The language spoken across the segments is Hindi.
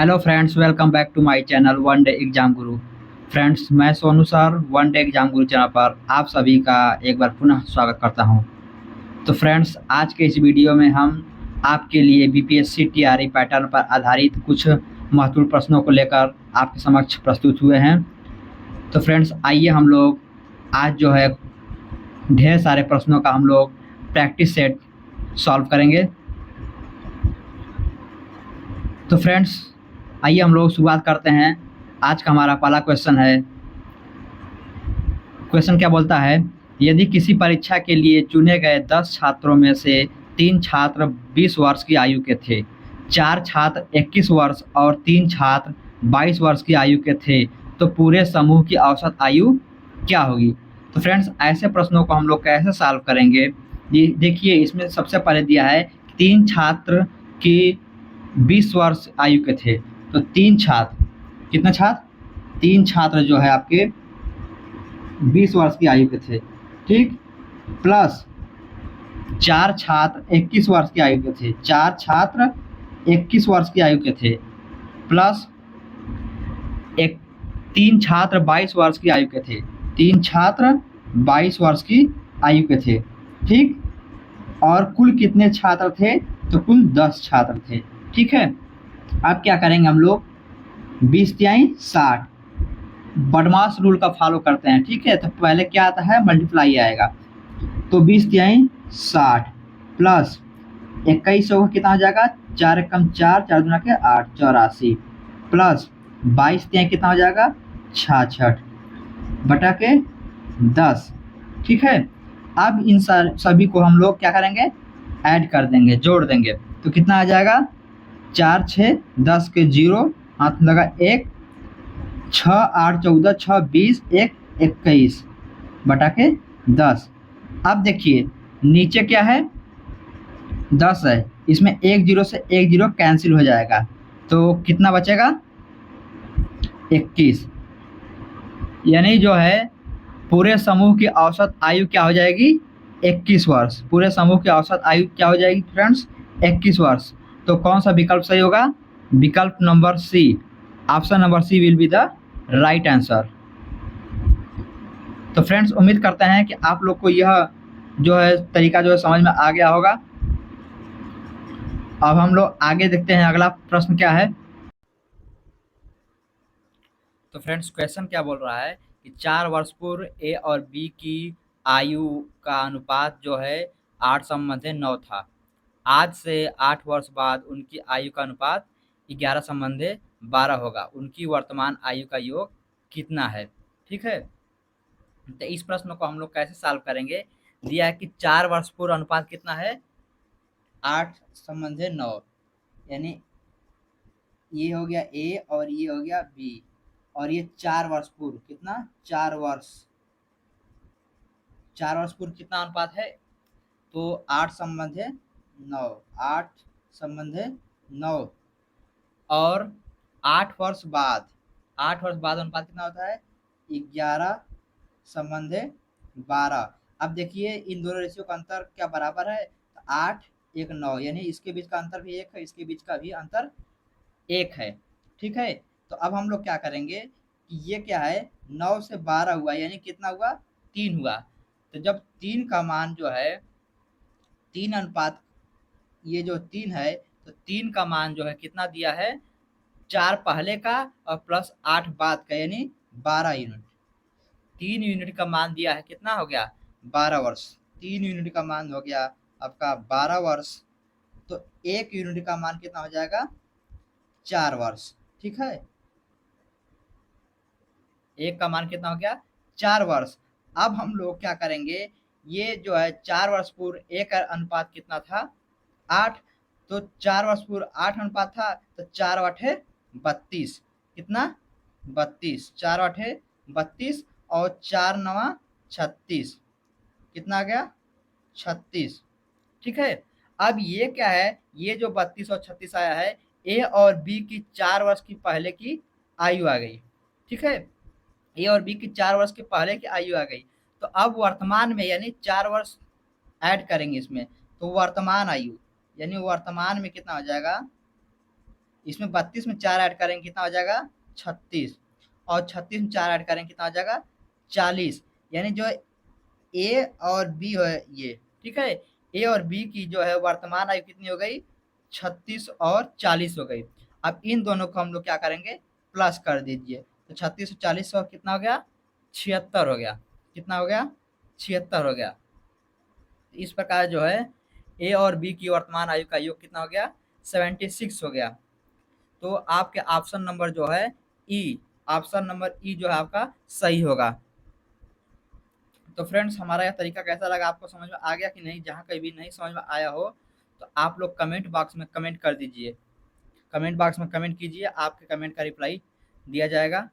Hello friends, welcome back to my channel one day exam guru. Friends, मैं Sonu sir one day exam guru channel पर आप सभी का एक बार पुनः स्वागत करता हूं। तो फ्रेंड्स, आज के इस वीडियो में हम आपके लिए बीपीएससी टीआरई पैटर्न पर आधारित कुछ महत्वपूर्ण प्रश्नों को लेकर आपके समक्ष प्रस्तुत हुए हैं। तो फ्रेंड्स, आइए हम लोग आज जो है ढेर सारे प्रश्नों का हम लोग प्रैक्टिस सेट सॉल्व करेंगे। तो फ्रेंड्स, आइए हम लोग शुरुआत करते हैं। आज का हमारा पहला क्वेश्चन है। क्वेश्चन क्या बोलता है, यदि किसी परीक्षा के लिए चुने गए 10 छात्रों में से 3 छात्र 20 वर्ष की आयु के थे, 4 छात्र 21 वर्ष और 3 छात्र 22 वर्ष की आयु के थे, तो पूरे समूह की औसत आयु क्या होगी। तो फ्रेंड्स, ऐसे प्रश्नों को हम लोग कैसे सॉल्व करेंगे। ये देखिए, इसमें सबसे पहले दिया है 3 छात्र की 20 वर्ष आयु के थे, तो 3 छात्र, कितने छात्र, 3 छात्र जो है आपके 20 वर्ष की आयु के थे, ठीक, प्लस 4 छात्र 21 वर्ष की आयु के थे, 4 छात्र 21 वर्ष की आयु के थे, प्लस 3 छात्र 22 वर्ष की आयु के थे, 3 छात्र 22 वर्ष की आयु के थे, ठीक। और कुल कितने छात्र थे, तो कुल 10 छात्र थे, ठीक है। अब क्या करेंगे हम लोग, 20 तिहाई 60 बदमाश रूल का फॉलो करते हैं, ठीक है। तो पहले क्या आता है, मल्टीप्लाई आएगा, तो 20 तिहाई 60 प्लस 21 होगा, कितना हो जाएगा, 4 एकम 4, 4 दूना के 8, 84 प्लस 22 तिहाई कितना हो जाएगा, 66 बटा के 10, ठीक है। अब इन सभी को हम लोग क्या करेंगे, ऐड कर देंगे, जोड़ देंगे, तो कितना आ जाएगा, 4 6 10 के 0 हाथ लगा 1, 6 8 14 6 20 1 21 बटा के 10। अब देखिए नीचे क्या है, 10 है, इसमें 1 0 से 1 0 कैंसिल हो जाएगा, तो कितना बचेगा, 21। यानी जो है पूरे समूह की औसत आयु क्या हो जाएगी, 21 वर्ष। पूरे समूह की औसत आयु क्या हो जाएगी फ्रेंड्स, 21 वर्ष। तो कौन सा विकल्प सही होगा, विकल्प number C, option number C will be the right answer. तो फ्रेंड्स, उम्मीद करते हैं कि आप लोग को यह जो है तरीका जो है समझ में आ गया होगा। अब हम लोग आगे देखते हैं, अगला प्रश्न क्या है। तो फ्रेंड्स, क्वेश्चन क्या बोल रहा है कि 4 वर्ष पूर्व ए और बी की आयु का अनुपात जो है 8:9 था। आज से 8 वर्ष बाद उनकी आयु का अनुपात 11:12 होगा। उनकी वर्तमान आयु का योग कितना है, ठीक है। तो इस प्रश्न को हम लोग कैसे सॉल्व करेंगे, दिया है कि 4 वर्ष पूर्व अनुपात कितना है, 8:9, यानी ये हो गया ए और ये हो गया बी, और ये 4 वर्ष पूर्व कितना, 4 वर्ष पूर्व कितना अनुपात है, तो 8:9, 8:9, और 8 वर्ष बाद, 8 वर्ष बाद अनुपात कितना होता है, 11:12। अब देखिए इन दोनों रेशियो का अंतर क्या बराबर है, 8 1 9, यानी इसके बीच का अंतर भी 1 है, इसके बीच का भी अंतर 1 है, ठीक है। तो अब हम लोग क्या करेंगे कि ये क्या है, 9 से 12 हुआ, यानी कितना हुआ, 3 हुआ। तो जब 3 का मान जो है, 3 अनुपात, ये जो 3 है, तो 3 का मान जो है कितना दिया है, 4 पहले का और प्लस 8 बाद का, यानी 12 यूनिट। 3 यूनिट का मान दिया है, कितना हो गया, 12 वर्ष। 3 यूनिट का मान हो गया आपका 12 वर्ष, तो 1 यूनिट का मान कितना हो जाएगा, 4 वर्ष, ठीक है। 1 का मान कितना हो गया, 4 वर्ष। अब हम लोग क्या करेंगे, ये जो है 4 वर्ष पूर्व ए का अनुपात कितना था, 8, तो 4 वर्ष पूर्व 8 अनुपात था, तो 4 8 32, कितना, 32, 4 8 32 और 4 9 36, कितना आ गया, 36, ठीक है। अब ये क्या है, ये जो 32 और 36 आया है, ए और बी की 4 वर्ष की पहले की आयु आ गई, ठीक है। ए और बी की 4 वर्ष के पहले की आयु आ गई। तो अब वर्तमान में, यानी 4 वर्ष ऐड करेंगे इसमें, तो वर्तमान आयु, यानी वर्तमान में कितना हो जाएगा, इसमें 32 में 4 ऐड करेंगे कितना हो जाएगा 36, और 36 में 4 ऐड करेंगे कितना हो जाएगा 40। यानी जो ए और बी है ये, ठीक है, ए और बी की जो है वर्तमान आयु कितनी हो गई 36 और 40 हो गई। अब इन दोनों को हम लोग क्या करेंगे प्लस कर दीजिए, तो 36 और 40 और कितना हो गया 76 हो गया। कितना हो गया 76 हो गया। इस प्रकार जो है ए और बी की वर्तमान आयु का योग कितना हो गया 76 हो गया। तो आपके ऑप्शन नंबर जो है ई, ऑप्शन नंबर ई जो है आपका सही होगा। तो फ्रेंड्स हमारा यह तरीका कैसा लगा, आपको समझ में आ गया कि नहीं? जहाँ कहीं भी नहीं समझ में आया हो तो आप लोग कमेंट बॉक्स में कमेंट कर दीजिए, कमेंट बॉक्स में कमेंट कीजिए, आपके कमेंट का रिप्लाई दिया जाएगा।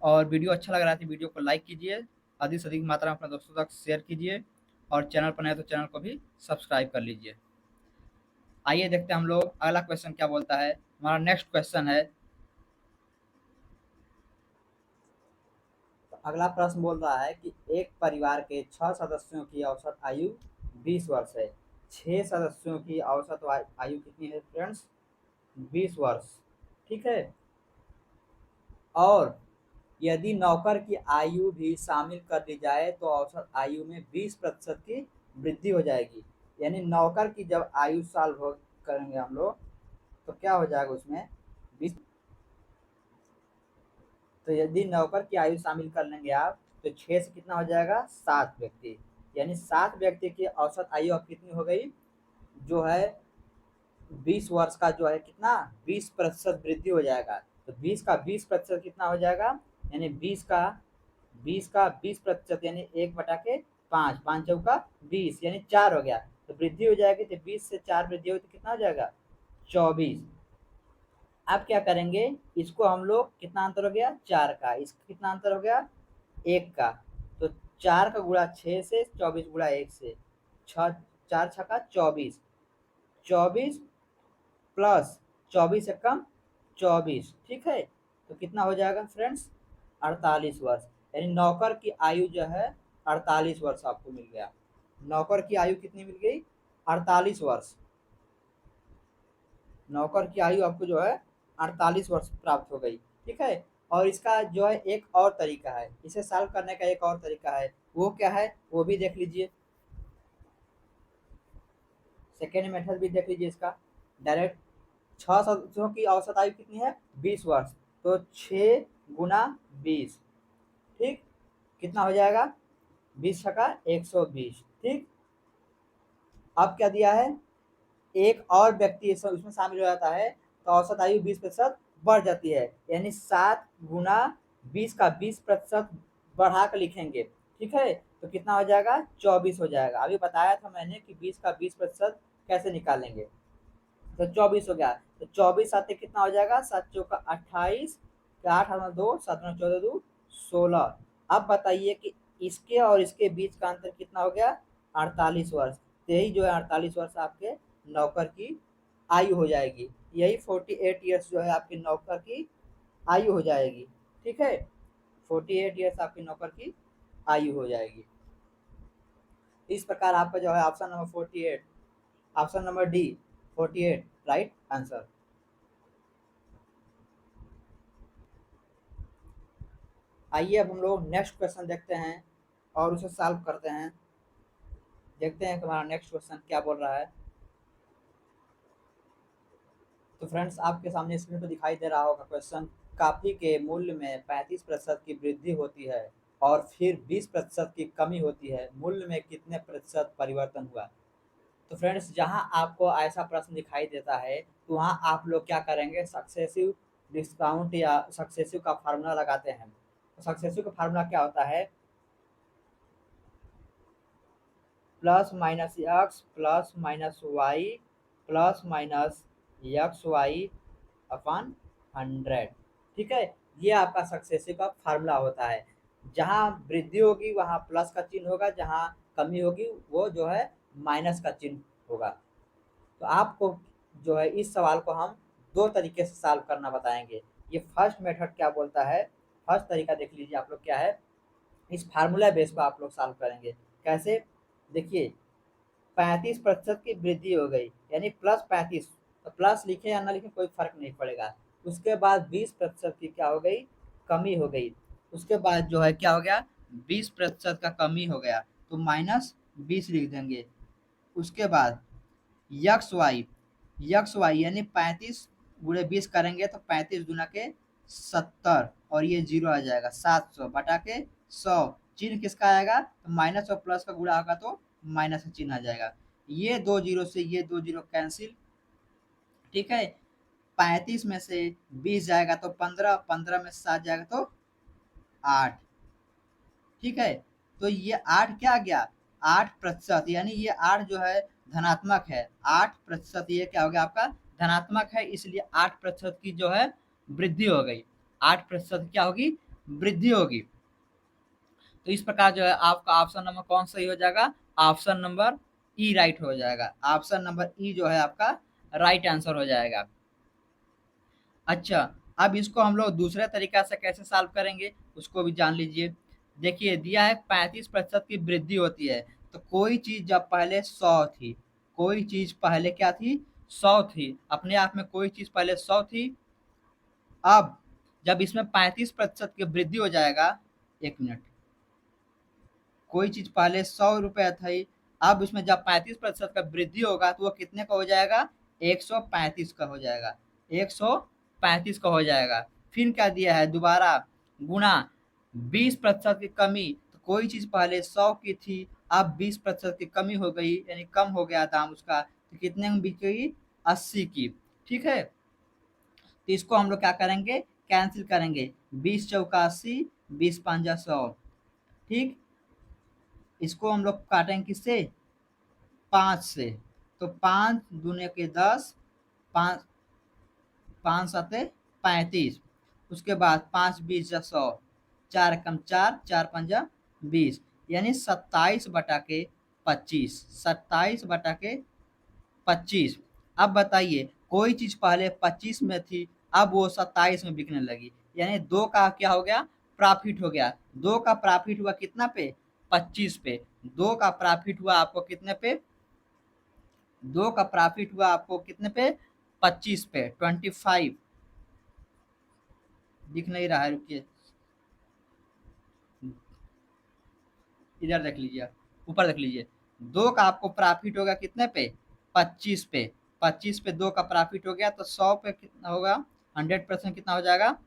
और वीडियो अच्छा लग रहा है तो वीडियो को लाइक कीजिए, अधिक से अधिक मात्रा में अपने दोस्तों तक शेयर कीजिए, और चैनल पर नए तो चैनल को भी सब्सक्राइब कर लीजिए। आइए देखते हैं हम लोग अगला क्वेश्चन क्या बोलता है। हमारा नेक्स्ट क्वेश्चन है, अगला प्रश्न बोल रहा है कि एक परिवार के 6 सदस्यों की औसत आयु 20 वर्ष है। 6 सदस्यों की औसत आयु कितनी है फ्रेंड्स 20 वर्ष, ठीक है। और यदि नौकर की आयु भी शामिल कर दी जाए तो औसत आयु में 20% की वृद्धि हो जाएगी। यानी नौकर की जब आयु साल हो करेंगे हम लोग तो क्या हो जाएगा उसमें 20। तो यदि नौकर की आयु शामिल कर लेंगे आप तो 6 से कितना हो जाएगा 7 व्यक्ति, यानी 7 व्यक्ति की औसत आयु अब कितनी हो गई जो है 20 वर्ष का जो है कितना 20% वृद्धि हो जाएगा। तो 20 का 20% कितना हो जाएगा, यानी 20% यानी 1/5, 5 चौका 20 यानी 4 हो गया। तो वृद्धि हो जाएगी, तो 20 से 4 वृद्धि हो तो कितना हो जाएगा 24। अब क्या करेंगे, इसको हम लोग कितना अंतर हो गया 4 का, इसका कितना अंतर हो गया 1 का। तो 4 का गुणा 6 से, 24 गुणा 1 से, 4 छक्का 24, 24 प्लस 24 से कम 24, ठीक है। तो कितना हो जाएगा फ्रेंड्स 48 वर्ष। यानी नौकर की आयु जो है 48 वर्ष आपको मिल गया। नौकर की आयु कितनी मिल गई 48 वर्ष। नौकर की आयु आपको जो है 48 वर्ष प्राप्त हो गई, ठीक है। और इसका जो है एक और तरीका है, इसे सॉल्व करने का एक और तरीका है, वो क्या है वो भी देख लीजिए। सेकेंड मेथड भी देख लीजिए इसका। डायरेक्ट 6 सदस्यों की औसत आयु कितनी है 20 वर्ष, तो 6 गुना 20, ठीक, कितना हो जाएगा 20 छक्का 120, ठीक। अब क्या दिया है एक और व्यक्ति उसमें शामिल हो जाता है तो औसत आयु 20% बढ़ जाती है। यानी 7 गुना 20 का 20% बढ़ा कर लिखेंगे, ठीक है। तो कितना हो जाएगा 24 हो जाएगा। अभी बताया था मैंने कि 20 का 20% कैसे निकालेंगे। तो 24 हो गया, तो 24 साथ कितना हो जाएगा 7 चौका 28, 8 2, 7 14 2 16। अब बताइए कि इसके और इसके बीच का अंतर कितना हो गया 48 वर्ष। तो यही जो है 48 वर्ष आपके नौकर की आयु हो जाएगी। यही 48 ईयर्स जो है आपके नौकर की आयु हो जाएगी, ठीक है। 48 ईयर्स आपके नौकर की आयु हो जाएगी। इस प्रकार आपका जो है option number 48, option number D 48 right answer. आइए अब हम लोग नेक्स्ट क्वेश्चन देखते हैं और उसे सॉल्व करते हैं। देखते हैं कि हमारा नेक्स्ट क्वेश्चन क्या बोल रहा है। तो फ्रेंड्स आपके सामने स्क्रीन पर दिखाई दे रहा होगा क्वेश्चन, कॉफी के मूल्य में 35% की वृद्धि होती है और फिर 20% की कमी होती है, मूल्य में कितने प्रतिशत परिवर्तन हुआ। तो फ्रेंड्स जहां आपको ऐसा प्रश्न दिखाई देता है तो वहां आप लोग क्या करेंगे सक्सेसिव डिस्काउंट या सक्सेसिव का फार्मूला लगाते हैं। तो सक्सेसिव का फार्मूला क्या होता है plus minus x plus minus y plus minus x y अपन 100, ठीक है। ये आपका सक्सेसिव का फार्मूला होता है। जहां वृद्धि होगी वहां प्लस का चिन्ह होगा, जहां कमी होगी वो जो है माइनस का चिन्ह होगा। तो आपको जो है इस सवाल को हम दो तरीके से सॉल्व करना बताएंगे। ये फर्स्ट मेथड क्या बोलता है, फर्स्ट तरीका देख लीजिए आप लोग क्या है। इस फार्मूला बेस पर आप लोग सॉल्व करेंगे। कैसे, देखिए 35% की वृद्धि हो गई यानी प्लस 35, तो प्लस लिखे या ना लिखे कोई फर्क नहीं पड़ेगा। उसके बाद 20% की क्या हो गई, कमी हो गई। उसके बाद जो है क्या हो गया, 20% का कमी हो गया, तो -20 लिख देंगे। उसके बाद यक्स वाई, यक्स वाई यानी 35 × 20 करेंगे तो 35 × 2 = 70, और ये जीरो आ जाएगा, 700 बटा के 100। चिन्ह किसका आएगा, तो माइनस और प्लस का गुणा होगा तो माइनस का चिन्ह आ जाएगा। ये 2 जीरो से ये 2 जीरो कैंसिल, ठीक है। 35 में से 20 जाएगा तो 15, 15 में से 7 जाएगा तो 8, ठीक है। तो ये 8 क्या आ गया, 8%, यानी ये 8 जो है धनात्मक है, 8%, ये क्या हो गया आपका धनात्मक है, इसलिए 8% की जो है वृद्धि हो गई, 8% क्या होगी, वृद्धि होगी। तो इस प्रकार जो है आपका ऑप्शन नंबर कौन सही हो जाएगा, ऑप्शन नंबर ई राइट हो जाएगा। ऑप्शन नंबर ई जो है आपका राइट आंसर हो जाएगा। अच्छा, अब इसको हम लोग दूसरे तरीका से कैसे सॉल्व करेंगे उसको भी जान लीजिए। देखिए दिया है 35% की वृद्धि होती है, तो कोई चीज जब पहले 100 थी, कोई चीज पहले क्या थी, 100 थी, अपने आप में कोई चीज पहले 100 थी। अब जब इसमें 35% की वृद्धि हो जाएगा, 1 मिनट, कोई चीज पहले 100 रुपया थी, अब इसमें जब 35% का वृद्धि होगा तो वो कितने का हो जाएगा, 135 का हो जाएगा, 135 का हो जाएगा। फिर क्या दिया है, दोबारा गुणा 20% की कमी, तो कोई चीज पहले 100 की थी, अब 20% की कमी हो गई, यानी कम हो गया दाम उसका, तो कितने में बिकेगी, 80 की, ठीक है। तो इसको हम लोग क्या करेंगे, कैंसिल करेंगे, 20 चौका 80, 20 पंजा 100, ठीक। इसको हम लोग काटेंगे किससे, 5 से, तो 5 दूने के 10, 5 5 सते 35, उसके बाद 5 20 जा 100, 4 कम 4, 4 पंजा 20, यानी 27/25, 27/25। अब बताइए कोई चीज पहले 25 में थी, अब वो 27 में बिकने लगी, यानी 2 का क्या हो गया, प्रॉफिट हो गया। 2 का प्रॉफिट हुआ कितना पे, 25 पे। 2 का प्रॉफिट हुआ आपको कितने पे, 2 का प्रॉफिट हुआ आपको कितने पे, 25 पे, 25। दिख नहीं रहा है, रुकिए, इधर देख लीजिए, ऊपर देख लीजिए। 2 का आपको प्रॉफिट होगा कितने पे, 25 पे, 25 पे 2 का प्रॉफिट हो गया, तो 100 पे कितना होगा, 100% कितना हो जाएगा,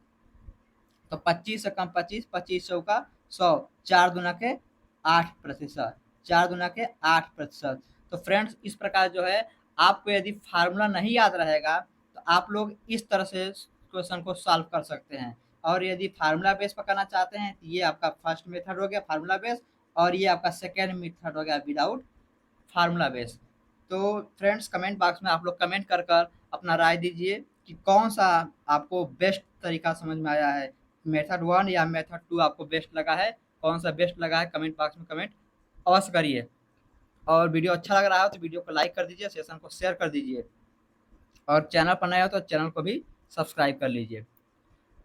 तो 25 से कम 25, 25 चौका 100, 4 दूना के 8%, 4 दूना के 8%। तो फ्रेंड्स इस प्रकार जो है आपको यदि फार्मूला नहीं याद रहेगा तो आप लोग इस तरह से क्वेश्चन को सॉल्व कर सकते हैं। और यदि फार्मूला बेस पर करना चाहते हैं तो ये आपका फर्स्ट मेथड हो गया फार्मूला बेस, और ये आपका सेकेंड मेथड हो गया विदाउट फार्मूला बेस। तो फ्रेंड्स कमेंट बॉक्स में आप लोग कमेंट कर कर अपना राय दीजिए कि कौन सा आपको बेस्ट तरीका समझ में आया है, मेथड 1 या मेथड 2 आपको बेस्ट लगा है, कौन सा बेस्ट लगा है, कमेंट बॉक्स में कमेंट अवश्य करिए। और वीडियो अच्छा लग रहा हो तो वीडियो को लाइक कर दीजिए, सेशन को शेयर कर दीजिए, और चैनल पर नए हो तो चैनल को भी सब्सक्राइब कर लीजिए।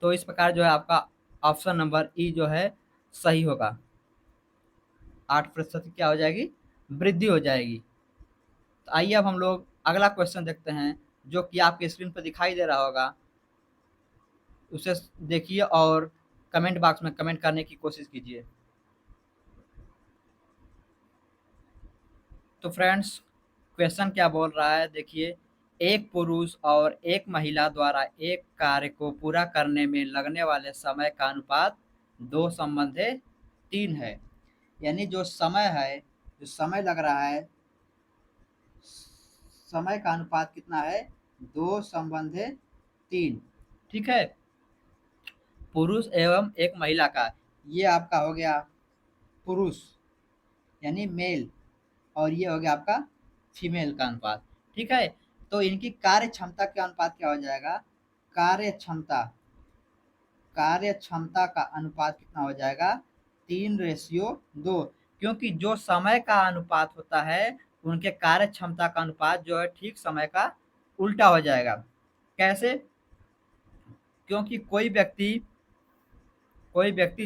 तो इस प्रकार जो है आपका ऑप्शन नंबर ई जो है सही होगा, 8% क्या हो जाएगी, वृद्धि हो जाएगी। तो आइए अब हम लोग अगला क्वेश्चन देखते हैं, जो कि आपके स्क्रीन पर दिखाई दे रहा होगा, उसे देखिए और कमेंट बॉक्स में कमेंट करने की कोशिश कीजिए। तो फ्रेंड्स क्वेश्चन क्या बोल रहा है, देखिए, एक पुरुष और एक महिला द्वारा एक कार्य को पूरा करने में लगने वाले समय का अनुपात 2/3 है। यानी जो समय है, जो समय लग रहा है, समय का अनुपात कितना है, 2/3, ठीक है। पुरुष एवं एक महिला का, ये आपका हो गया पुरुष यानी मेल, और ये हो गया आपका फीमेल का अनुपात, ठीक है। तो इनकी कार्य क्षमता का अनुपात क्या हो जाएगा, कार्य क्षमता, कार्य क्षमता का अनुपात कितना हो जाएगा, 3:2, क्योंकि जो समय का अनुपात होता है उनके कार्य क्षमता का अनुपात जो है ठीक समय का उल्टा हो जाएगा। कैसे, क्योंकि कोई व्यक्ति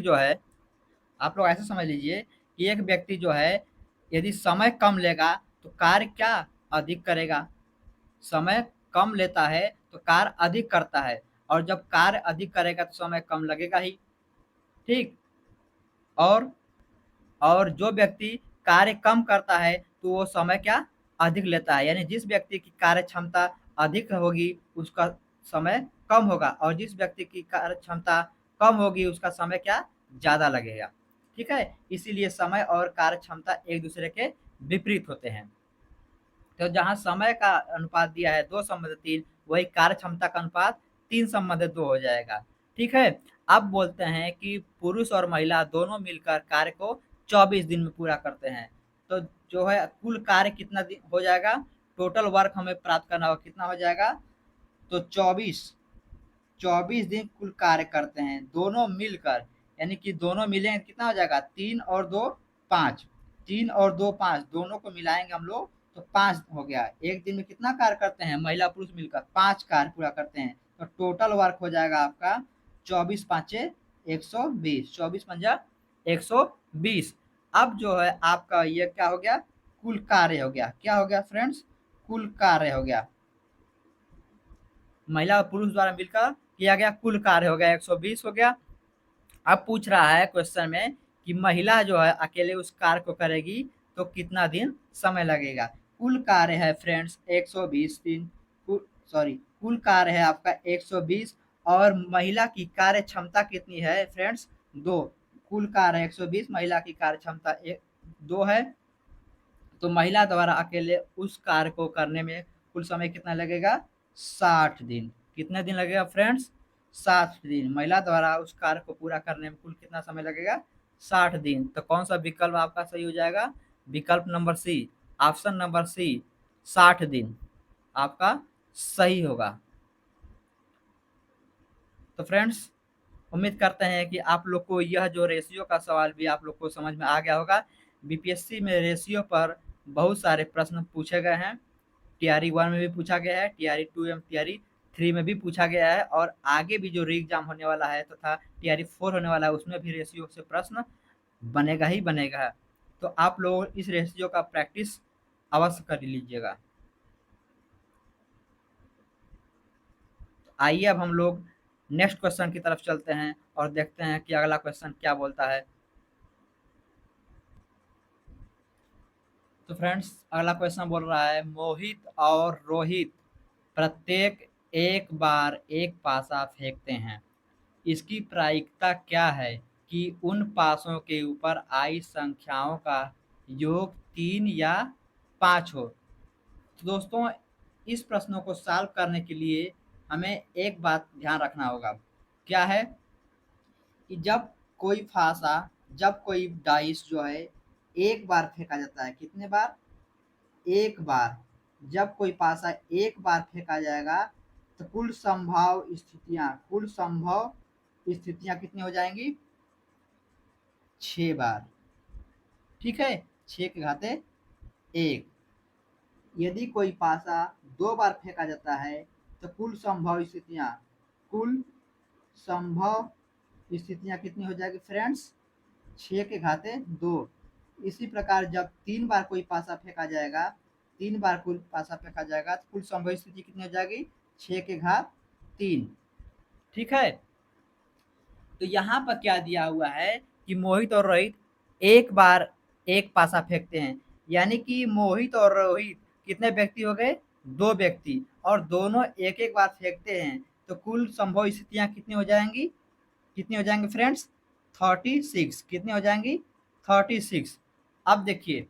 जो है, आप लोग ऐसे समझ लीजिए कि एक व्यक्ति जो है यदि समय कम लेगा तो कार्य क्या अधिक करेगा, समय कम लेता है तो कार्य अधिक करता है, और जब कार्य अधिक करेगा तो समय कम लगेगा ही। ठीक। और और जो व्यक्ति कार्य कम करता है तो वो समय क्या अधिक लेता है, यानी जिस व्यक्ति की कार्य क्षमता अधिक होगी उसका समय कम होगा, और जिस व्यक्ति की कार्य क्षमता कम होगी उसका समय क्या ज्यादा लगेगा। ठीक है, इसीलिए समय और कार्य क्षमता एक दूसरे के विपरीत होते हैं। तो जहाँ समय का अनुपात दिया है 2:3, वही कार्य क्षमता का अनुपात 3:2 हो जाएगा। ठीक है। अब बोलते हैं कि पुरुष और महिला दोनों मिलकर कार्य को 24 दिन में पूरा करते हैं। तो जो है कुल कार्य कितना दिन हो जाएगा, टोटल वर्क हमें प्राप्त करना होगा, कितना हो जाएगा, तो 24 दिन कुल कार्य करते हैं दोनों मिलकर, यानी कि दोनों मिलेंगे कितना हो जाएगा, 3 और 2 5, 3 और 2 5, दोनों को मिलाएंगे हम लोग तो 5 हो गया। एक दिन में कितना कार्य करते हैं महिला पुरुष मिलकर, 5 कार्य पूरा करते हैं। तो टोटल वर्क हो जाएगा आपका 24×5 = 120, 24×5 = 120। अब जो है आपका ये क्या हो गया, कुल कार्य हो गया, क्या हो गया फ्रेंड्स, कुल कार्य हो गया, महिला और पुरुष द्वारा मिलकर किया गया कुल कार्य हो गया 120 हो गया। अब पूछ रहा है क्वेश्चन में कि महिला जो है अकेले उस कार्य को करेगी तो कितना दिन समय लगेगा। कुल कार्य है फ्रेंड्स 120 दिन, सॉरी कुल कार्य है आपका 120, और महिला की कार्य क्षमता कितनी है फ्रेंड्स, 2। कुल कार्य 120, महिला की कार्य क्षमता 2 है। तो महिला द्वारा अकेले उस कार्य को करने में कुल समय कितना लगेगा, 60 दिन। कितने दिन लगेगा फ्रेंड्स, 60 दिन। महिला द्वारा उस कार्य को पूरा करने में कुल कितना समय लगेगा, 60 दिन। तो कौन सा विकल्प आपका सही हो जाएगा, विकल्प number C, option number C, 60 दिन आपका सही होगा। तो फ्रेंड्स उम्मीद करते हैं कि आप लोग को यह जो रेशियो का सवाल भी आप लोग को समझ में आ गया होगा। बीपीएससी में रेशियो पर बहुत सारे प्रश्न पूछे गए हैं। टीआरई 1 में भी पूछा गया है, टीआरई 2 एवं टीआरई 3 में भी पूछा गया है, और आगे भी जो री एग्जाम होने वाला है तथा टीआरई 4 होने वाला है उसमें भी रेशियो से प्रश्न बनेगा ही बनेगा। तो आप लोग इस रेशियो का प्रैक्टिस अवश्य कर लीजिएगा। आइए अब हम लोग नेक्स्ट क्वेश्चन की तरफ चलते हैं और देखते हैं कि अगला क्वेश्चन क्या बोलता है। तो फ्रेंड्स अगला क्वेश्चन बोल रहा है, मोहित और रोहित प्रत्येक एक बार एक पासा फेंकते हैं, इसकी प्रायिकता क्या है कि उन पासों के ऊपर आई संख्याओं का योग 3 या 5 हो। तो दोस्तों इस प्रश्नों को सॉल्व करने के लिए हमें एक बात ध्यान रखना होगा, क्या है कि जब कोई डाइस जो है एक बार फेंका जाता है, कितने बार, एक बार, जब कोई पासा एक बार फेंका जाएगा तो कुल संभव स्थितियां कितनी हो जाएंगी, 6 बार। ठीक है, 6 के घाते 1। यदि कोई पासा 2 बार फेंका जाता है तो कुल संभव स्थितियां कितनी हो जाएगी फ्रेंड्स, 6 के घाते 2। इसी प्रकार जब 3 बार कोई पासा फेंका जाएगा, 3 बार कुल पासा फेंका जाएगा तो कुल संभव स्थिति कितनी हो जाएगी, 6 के घात 3। ठीक है। तो यहाँ पर क्या दिया हुआ है कि मोहित और रोहित एक बार एक पासा फेंकते हैं, यानी कि मोहित और रोहित कितने व्यक्ति हो गए, 2 व्यक्ति, और दोनों एक एक बार फेंकते हैं। तो कुल संभव स्थितियां कितनी हो जाएंगी, कितनी हो जाएंगी फ्रेंड्स, 36। कितनी हो जाएंगी, 36। अब देखिए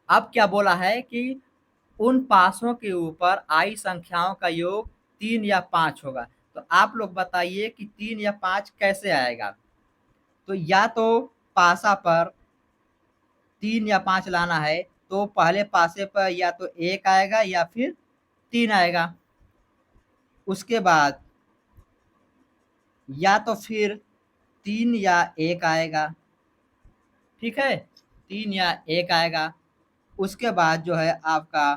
अब क्या बोला है कि उन पासों के ऊपर आई संख्याओं का योग 3 या 5 होगा। तो आप लोग बताइए कि 3 या 5 कैसे आएगा। तो या तो पासा पर 3 या 5 लाना है तो पहले पासे पर या तो 1 आएगा या फिर 3 आएगा, उसके बाद या तो फिर 3 या 1 आएगा। ठीक है, 3 या 1 आएगा। उसके बाद जो है आपका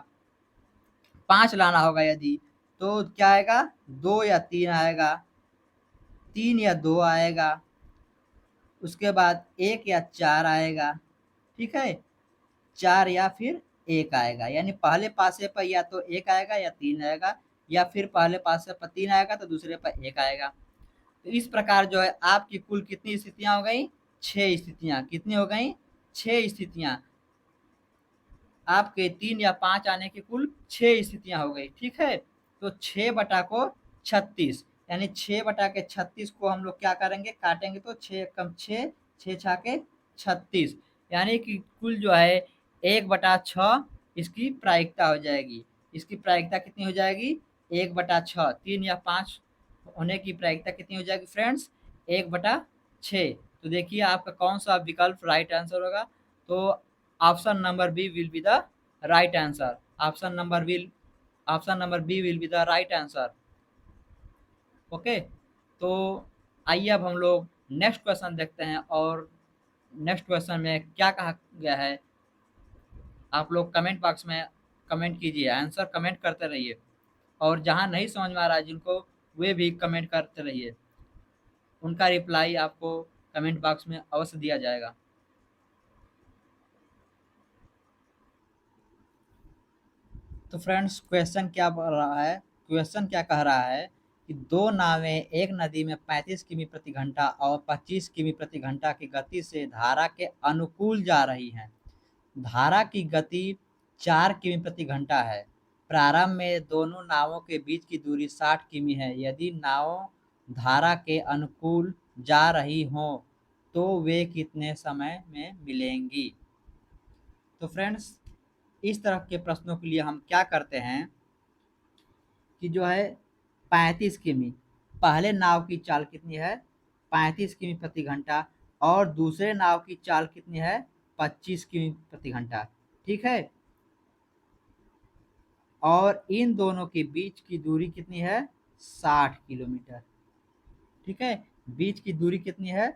5 लाना होगा यदि, तो क्या आएगा, 2 या 3 आएगा, 3 या 2 आएगा, उसके बाद 1 या 4 आएगा। ठीक है, 4 या फिर 1 आएगा, यानी पहले पासे पर या तो 1 आएगा या 3 आएगा, या फिर पहले पासे पर 3 आएगा तो दूसरे पर 1 आएगा। तो इस प्रकार जो है आपकी कुल कितनी स्थितियां हो गई? 6 स्थितियां। कितनी हो गई? 6 स्थितियां। आपके 3 या 5 आने की कुल 6 स्थितियां हो गई। ठीक है, तो 6 बटा को 36, यानी 6 बटा के 36 को हम लोग क्या करेंगे? काटेंगे तो 6 कम 6, 6 छाके 36, यानी कि कुल जो है 1/6 इसकी प्रायिकता हो जाएगी। इसकी प्रायिकता कितनी हो जाएगी? 1/6। 3 या 5 होने की प्रायिकता कितनी हो जाएगी फ्रेंड्स? 1/6। तो देखिए आपका कौन सा विकल्प राइट आंसर होगा? तो option number B will be the right answer. Option number B will be the right answer. Okay, तो आइए अब हम लोग नेक्स्ट क्वेश्चन देखते हैं, और नेक्स्ट क्वेश्चन में क्या कहा गया है आप लोग कमेंट बॉक्स में कमेंट कीजिए, आंसर कमेंट करते रहिए, और जहां नहीं समझ में आ रहा है जिनको, वे भी कमेंट करते रहिए, उनका रिप्लाई आपको कमेंट बॉक्स में अवश्य दिया जाएगा। तो फ्रेंड्स क्वेश्चन क्या बोल रहा है? क्वेश्चन क्या कह रहा है कि दो नावें एक नदी में 35 किमी प्रति घंटा और 25 किमी प्रति घंटा की गति से धारा के अनुकूल जा रही हैं। धारा की गति 4 किमी प्रति घंटा है। प्रारंभ में दोनों नावों के बीच की दूरी 60 किमी है। यदि नाव धारा के अनुकूल जा रही हों तो वे कितने समय में मिलेंगी? तो फ्रेंड्स इस तरह के प्रश्नों के लिए हम क्या करते हैं कि जो है 35 किमी, पहले नाव की चाल कितनी है? 35 किमी प्रति घंटा, और दूसरे नाव की चाल कितनी है? 25 किमी प्रति घंटा। ठीक है, और इन दोनों के बीच की दूरी कितनी है? 60 किलोमीटर। ठीक है, बीच की दूरी कितनी है?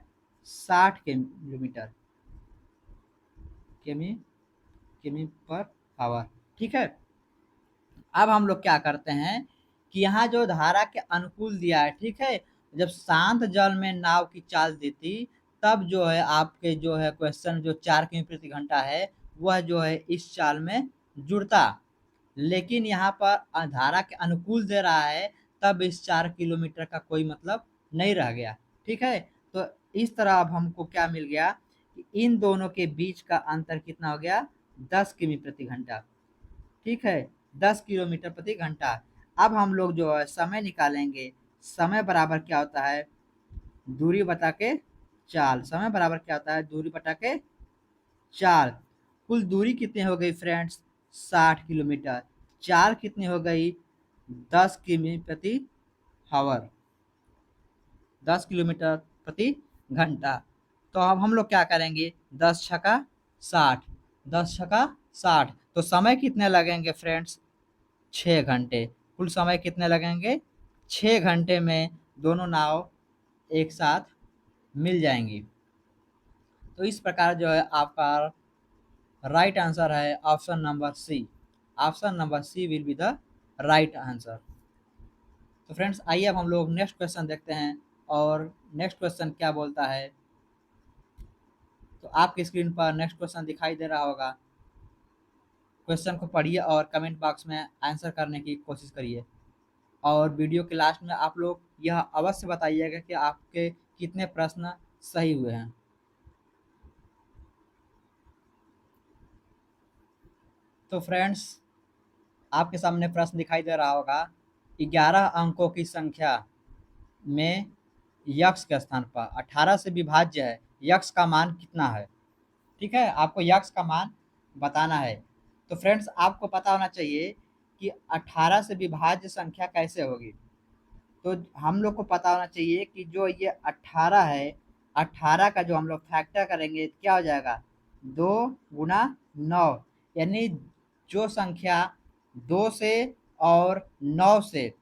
60 किलोमीटर, किमी किमी पर आवर। ठीक है, अब हम लोग क्या करते हैं कि यहाँ जो धारा के अनुकूल दिया है, ठीक है, जब शांत जल में नाव की चाल देती, तब जो है आपके जो है क्वेश्चन जो 4 किमी प्रति घंटा है, वह जो है इस चाल में जुड़ता। लेकिन यहाँ पर धारा के अनुकूल दे रहा है, तब इस 4 किलोमीटर का कोई मतलब नहीं रह गया। ठीक है, तो इस तरह अब हमको क्या मिल गया कि इन दोनों के बीच का अंतर कितना हो गया? 10 किमी प्रति घंटा। ठीक है, 10 किलोमीटर प्रति घंटा। अब हम लोग जो है समय निकालेंगे। समय बराबर क्या होता है? दूरी बटा के चाल। समय बराबर क्या होता है? दूरी बटा के चाल। कुल दूरी कितनी हो गई फ्रेंड्स? 60 किलोमीटर। चाल कितनी हो गई? 10 किमी प्रति हावर, 10 किलोमीटर प्रति घंटा। तो अब हम लोग क्या करेंगे? 10 छका 60, 10 छका 60। तो समय कितने लगेंगे फ्रेंड्स? 6 घंटे। कुल समय कितने लगेंगे? 6 घंटे में दोनों नाव एक साथ मिल जाएंगी। तो इस प्रकार जो है आपका राइट आंसर है option number C. Option number C will be the right answer. तो फ्रेंड्स आइए अब हम लोग नेक्स्ट क्वेश्चन देखते हैं, और नेक्स्ट क्वेश्चन क्या बोलता है। तो आपकी स्क्रीन पर नेक्स्ट क्वेश्चन दिखाई दे रहा होगा। क्वेश्चन को पढ़िए और कमेंट बॉक्स में आंसर करने की कोशिश करिए, और वीडियो के लास्ट में आप लोग यह अवश्य बताइएगा कि आपके कितने प्रश्न सही हुए हैं। तो फ्रेंड्स आपके सामने प्रश्न दिखाई दे रहा होगा, 11 अंकों की संख्या में यक्स के स्थान पर 18 से विभाज्य है, यक्स का मान कितना है? ठीक है, आपको यक्स का मान बताना है। तो फ्रेंड्स आपको पता होना चाहिए कि 18 से विभाज्य संख्या कैसे होगी। तो हम लोग को पता होना चाहिए कि जो ये 18 है, 18 का जो हम लोग फैक्टर करेंगे क्या हो जाएगा? 2 × 9, यानी जो संख्या 2 से और 9 से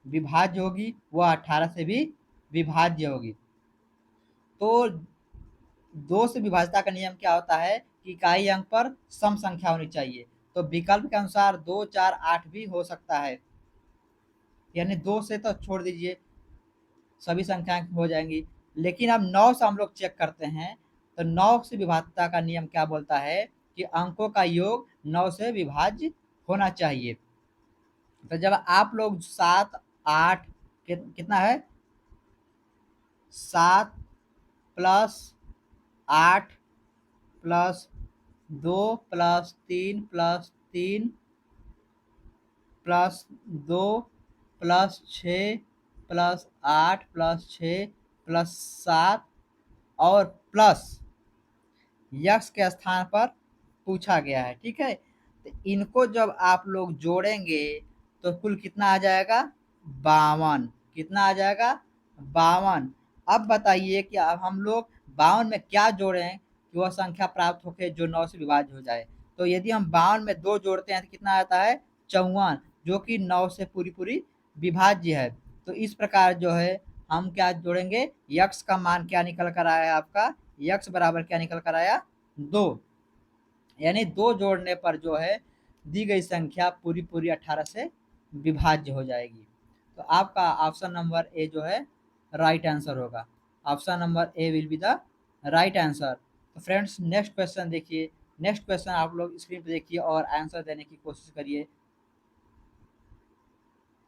विभाज्य होगी वह 18 से भी विभाज्य होगी। तो 2 से विभाज्यता का नियम क्या होता है कि इकाई अंक पर सम संख्या होनी चाहिए। तो विकल्प के अनुसार 2, 4, 8 भी हो सकता है, यानी 2 से तो छोड़ दीजिए, सभी संख्याएं हो जाएंगी। लेकिन अब 9 से हम लोग चेक करते हैं, तो 9 से विभाज्यता का नियम क्या बोलता है कि अंकों का योग 9 से विभाज्य होना चाहिए। तो जब आप लोग 7 8 कितना है 7 plus 8 plus 2 plus 3 plus 3 plus 2 plus 6 plus 8 plus 6 plus 7 और प्लस यक्स के स्थान पर पूछा गया है। ठीक है, तो इनको जब आप लोग जोड़ेंगे तो कुल कितना आ जाएगा 52। कितना आ जाएगा 52। अब बताइए कि अब हम लोग 52 में क्या जोड़ें कि वह संख्या प्राप्त होके जो 9 से विभाज्य हो जाए। तो यदि हम 52 में 2 जोड़ते हैं तो कितना आता है 54, जो कि 9 से पूरी पूरी विभाज्य है। तो इस प्रकार जो है हम क्या जोड़ेंगे, यक्स का मान क्या निकल कर आया आपका, यक्स बराबर क्या निकल कर आया 2। यानी 2 जोड़ने पर जो है दी गई संख्या पूरी पूरी 18 से विभाज्य हो जाएगी। तो आपका ऑप्शन नंबर ए जो है राइट आंसर होगा। Option number A will be the right answer. तो फ्रेंड्स नेक्स्ट क्वेश्चन देखिए। नेक्स्ट क्वेश्चन आप लोग स्क्रीन पे देखिए और आंसर देने की कोशिश करिए।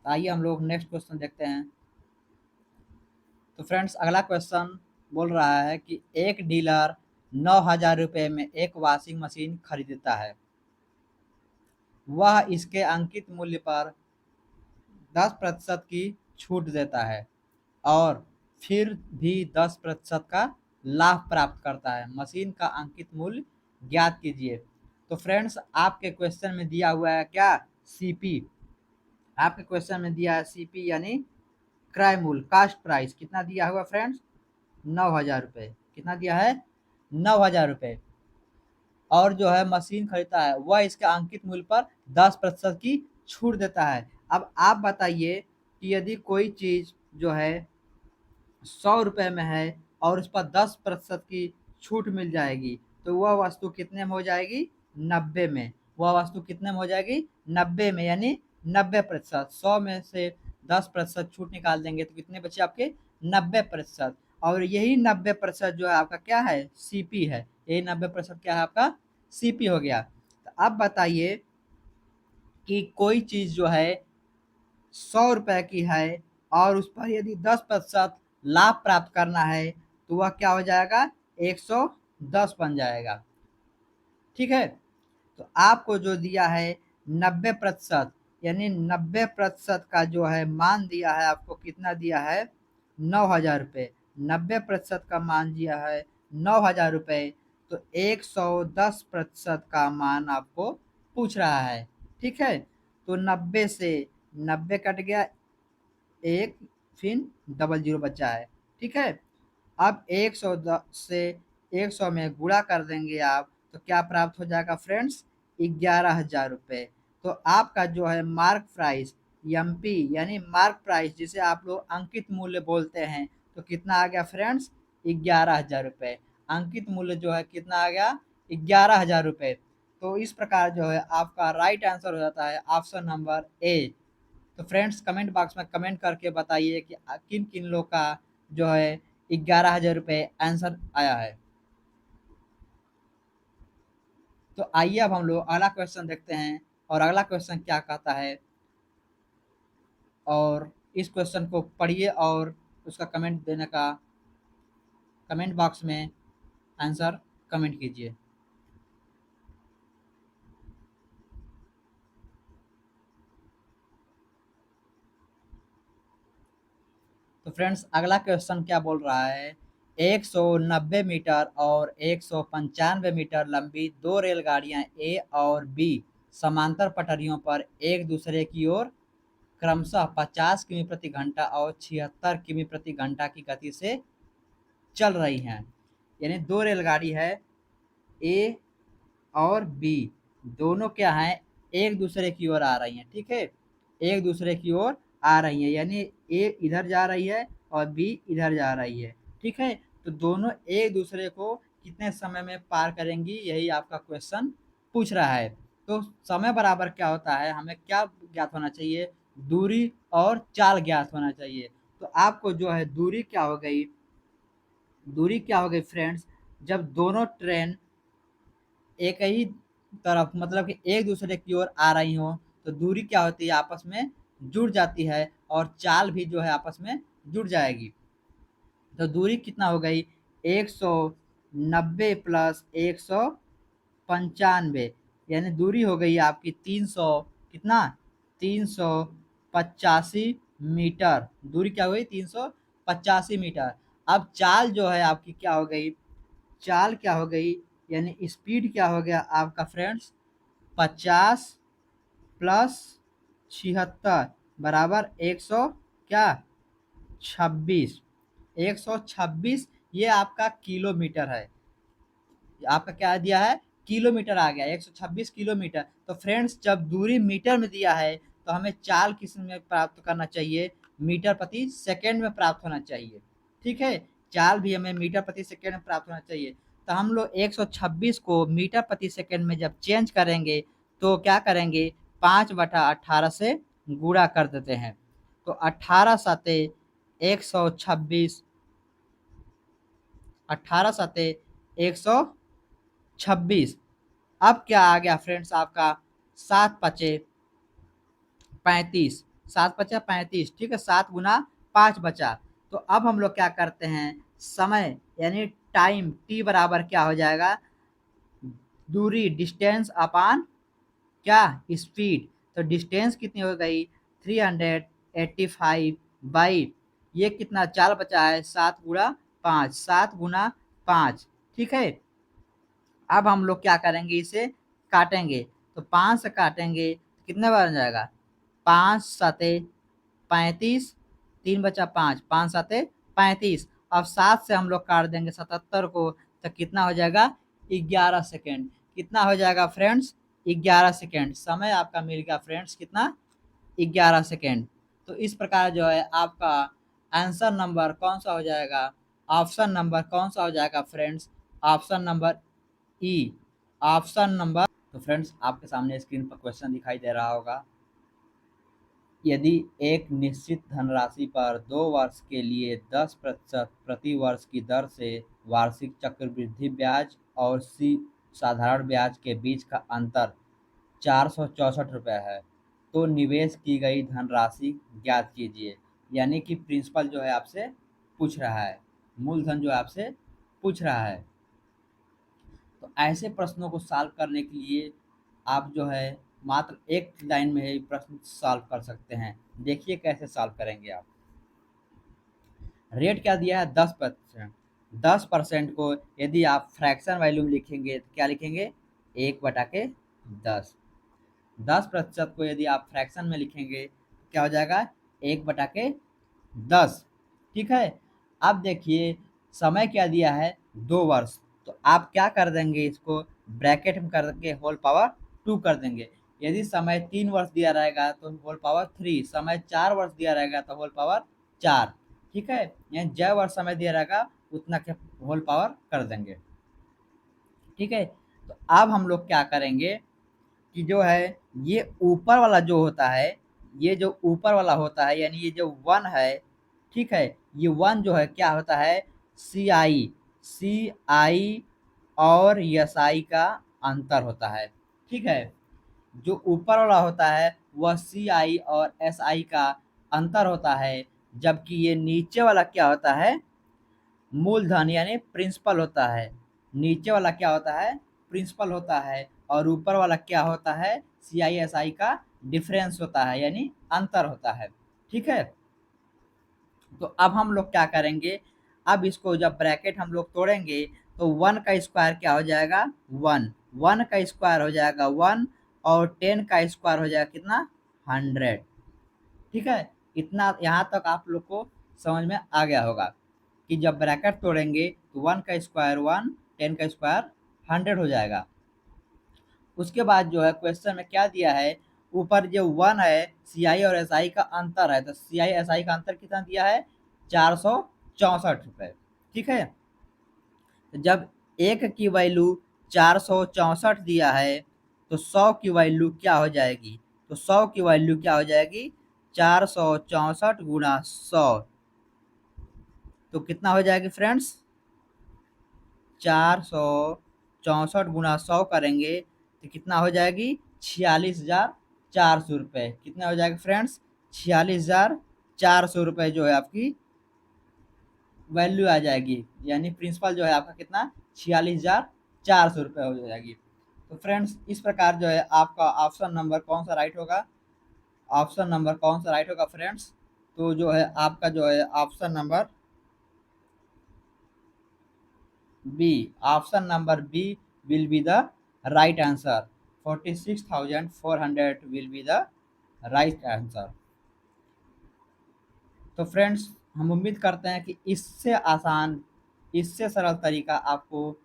आइए हम लोग नेक्स्ट क्वेश्चन देखते हैं। तो फ्रेंड्स अगला क्वेश्चन बोल रहा है कि एक डीलर 9,000 रुपये में एक वॉशिंग मशीन खरीदता है। वह इसके अंकित मूल्य पर 10% की छूट देता है और फिर भी 10% का लाभ प्राप्त करता है। मशीन का अंकित मूल्य ज्ञात कीजिए। तो फ्रेंड्स आपके क्वेश्चन में दिया हुआ है क्या सीपी। आपके क्वेश्चन में दिया है सीपी यानी क्रय मूल्य, कास्ट प्राइस कितना दिया हुआ फ्रेंड्स 9,000 रुपये। कितना दिया है 9,000 रुपये। और जो है मशीन खरीदता है वह इसके अंकित मूल्य पर 10% की छूट देता है। अब आप बताइए कि यदि कोई चीज जो है 100 रुपये में है और उस पर 10% की छूट मिल जाएगी तो वह वस्तु कितने में हो जाएगी 90 में। वह वस्तु कितने में हो जाएगी 90 में, यानी 90%। 100 में से 10% छूट निकाल देंगे तो कितने बचे आपके 90%। और यही 90% जो है आपका क्या है सीपी है। यही 90% क्या है आपका सीपी हो गया। तो अब बताइए कि कोई चीज जो है 100 रुपए की है और उस पर यदि 10% लाभ प्राप्त करना है तो वह क्या हो जाएगा 110 बन जाएगा। ठीक है, तो आपको जो दिया है 90%, यानी 90% का जो है मान दिया है आपको कितना दिया है 9,000 रुपये। 90% का मान दिया है 9,000 रुपये। तो 110% का मान आपको पूछ रहा है। ठीक है, तो 90 से 90 कट गया, एक फिर डबल जीरो बचा है। ठीक है, अब 110 से 100 में गुणा कर देंगे आप तो क्या प्राप्त हो जाएगा फ्रेंड्स 11,000 रुपये। तो आपका जो है मार्क प्राइस एमपी यानी मार्क प्राइस जिसे आप लोग अंकित मूल्य बोलते हैं तो कितना आ गया फ्रेंड्स 11,000 रुपये। अंकित मूल्य जो है कितना आ गया 11,000 रुपये। तो इस प्रकार जो है आपका राइट आंसर हो जाता है ऑप्शन नंबर ए। तो फ्रेंड्स कमेंट बॉक्स में कमेंट करके बताइए कि किन किन लोग का जो है 11,000 रुपये आंसर आया है। तो आइए अब हम लोग अगला क्वेश्चन देखते हैं और अगला क्वेश्चन क्या कहता है। और इस क्वेश्चन को पढ़िए और उसका कमेंट देने का कमेंट बॉक्स में आंसर कमेंट कीजिए। तो फ्रेंड्स अगला क्वेश्चन क्या बोल रहा है 190 मीटर और 195 मीटर लंबी दो रेलगाड़ियां ए और बी समांतर पटरियों पर एक दूसरे की ओर क्रमशः 50 किमी प्रति घंटा और 76 किमी प्रति घंटा की गति से चल रही हैं। यानी दो रेलगाड़ी है ए और बी, दोनों क्या हैं एक दूसरे की ओर आ रही हैं। ठीक है, एक दूसरे की ओर आ रही हैं, यानी ए इधर जा रही है और बी इधर जा रही है। ठीक है, तो दोनों एक दूसरे को कितने समय में पार करेंगी यही आपका क्वेश्चन पूछ रहा है। तो समय बराबर क्या होता है, हमें क्या ज्ञात होना चाहिए दूरी और चाल ज्ञात होना चाहिए। तो आपको जो है दूरी क्या हो गई, दूरी क्या हो गई फ्रेंड्स, जब दोनों ट्रेन एक ही तरफ मतलब कि एक दूसरे की ओर आ रही हो तो दूरी क्या होती है, आपस में जुड़ जाती है और चाल भी जो है आपस में जुड़ जाएगी। तो दूरी कितना हो गई, 190 प्लस 195, यानी दूरी हो गई आपकी 300, कितना, 385 मीटर। दूरी क्या हुई, 385 मीटर। अब चाल जो है आपकी क्या हो गई, चाल क्या हो गई, यानी स्पीड क्या हो गया आपका फ्रेंड्स, 50 प्लस 76 बराबर 100 क्या, 26। 126 ये आपका किलोमीटर है, आपका क्या दिया है, किलोमीटर आ गया, 126 किलोमीटर। तो फ्रेंड्स जब दूरी मीटर में दिया है तो हमें चाल किस में प्राप्त करना चाहिए, मीटर प्रति सेकंड में प्राप्त होना चाहिए। ठीक है, चाल भी हमें मीटर प्रति सेकंड में प्राप्त होना चाहिए। तो हम लोग 126 को मीटर प्रति सेकंड में जब चेंज करेंगे तो क्या करेंगे, 5/18 से गुणा कर देते हैं। तो 18 साते 126, 18 साते 126। अब क्या आ गया फ्रेंड्स आपका, 7×5 = 35, 7×5 = 35, ठीक है, 7 × 5 बचा। तो अब हम लोग क्या करते हैं, समय यानी टाइम टी बराबर क्या हो जाएगा, दूरी डिस्टेंस अपान क्या, स्पीड। तो डिस्टेंस कितनी हो गई, 385 ये कितना चाल बचा है, 7×5, 7×5, ठीक है। अब हम लोग क्या करेंगे, इसे काटेंगे। तो 5 से काटेंगे तो कितने बार हो जाएगा, 5×7 = 35, 3 बचा 5, 5×7 = 35। अब 7 से हम लोग काट देंगे 77 को, तो कितना हो जाएगा, 11 सेकेंड। कितना हो जाएगा फ्रेंड्स, 11 सेकेंड। समय आपका मिल गया फ्रेंड्स कितना, 11 सेकेंड। तो इस प्रकार जो है आपका आंसर नंबर कौन सा हो जाएगा, ऑप्शन नंबर कौन सा हो जाएगा फ्रेंड्स, ऑप्शन नंबर ई, ऑप्शन नंबर। तो फ्रेंड्स आपके सामने स्क्रीन पर क्वेश्चन दिखाई दे रहा होगा, यदि एक निश्चित धनराशि पर 2 वर्ष के लिए 10% प्रति वर्ष की दर से वार्षिक चक्रवृद्धि ब्याज और साधारण ब्याज के बीच का अंतर 464 रुपये है, तो निवेश की गई धनराशि ज्ञात कीजिए। यानी कि प्रिंसिपल जो है आपसे पूछ रहा है, मूलधन जो है आपसे पूछ रहा है। तो ऐसे प्रश्नों को सॉल्व करने के लिए आप जो है मात्र एक लाइन में ही प्रश्न सॉल्व कर सकते हैं। देखिए कैसे सॉल्व करेंगे आप। रेट क्या दिया है, 10%। 10% को यदि आप फ्रैक्शन वैल्यू में लिखेंगे तो क्या लिखेंगे, 1/10। 10% को यदि आप फ्रैक्शन में लिखेंगे तो क्या हो जाएगा, 1/10। ठीक है। अब देखिए समय क्या दिया है, 2 वर्ष। तो आप क्या कर देंगे, इसको ब्रैकेट में करके होल पावर 2 कर देंगे। यदि समय 3 वर्ष दिया रहेगा तो होल पावर 3, समय 4 वर्ष दिया रहेगा तो होल पावर 4। ठीक है, यानी जय वर्ष समय दिया रहेगा उतना के होल पावर कर देंगे। ठीक है, तो अब हम लोग क्या करेंगे कि जो है ये ऊपर वाला जो होता है, ये जो ऊपर वाला होता है यानी ये जो 1 है, ठीक है, ये 1 जो है क्या होता है, सी आई और एस आई का अंतर होता है। ठीक है, जो ऊपर वाला होता है वह सी आई और एस आई का अंतर होता है, जबकि ये नीचे वाला क्या होता है, मूलधन यानी प्रिंसिपल होता है। नीचे वाला क्या होता है, प्रिंसिपल होता है, और ऊपर वाला क्या होता है, सी आई एस आई का डिफरेंस होता है यानी अंतर होता है। ठीक है, तो अब हम लोग क्या करेंगे, अब इसको जब ब्रैकेट हम लोग तोड़ेंगे तो 1 का स्क्वायर क्या हो जाएगा, 1, 1 का स्क्वायर हो जाएगा 1, और 10 का स्क्वायर हो जाएगा कितना, 100। ठीक है, इतना यहाँ तक आप लोग को समझ में आ गया होगा कि जब ब्रैकेट तोड़ेंगे तो 1 का स्क्वायर 1, 10 का स्क्वायर 100 हो जाएगा। उसके बाद जो है क्वेश्चन में क्या दिया है, ऊपर जो 1 है सी आई और एस आई का अंतर है, तो सी आई एस आई का अंतर कितना दिया है, 464 रुपये। ठीक है, तो जब एक की वैल्यू 464 दिया है तो 100 की वैल्यू क्या हो जाएगी, तो 100 की वैल्यू क्या हो जाएगी, 464 × 100। तो कितना हो जाएगी फ्रेंड्स, 464 64 गुना 100 करेंगे तो कितना हो जाएगी 46,400 रुपये। कितना हो जाएगा फ्रेंड्स 46,400 रुपये जो है आपकी वैल्यू आ जाएगी, यानी प्रिंसिपल जो है आपका कितना 46,400 रुपये हो जाएगी। तो फ्रेंड्स इस प्रकार जो है आपका ऑप्शन नंबर कौन सा राइट होगा, ऑप्शन नंबर कौन सा राइट होगा फ्रेंड्स, तो जो है आपका जो है option number B, option number B will be the right answer. 46,400 will be the right answer. तो फ्रेंड्स हम उम्मीद करते हैं कि इससे आसान, इससे सरल तरीका आपको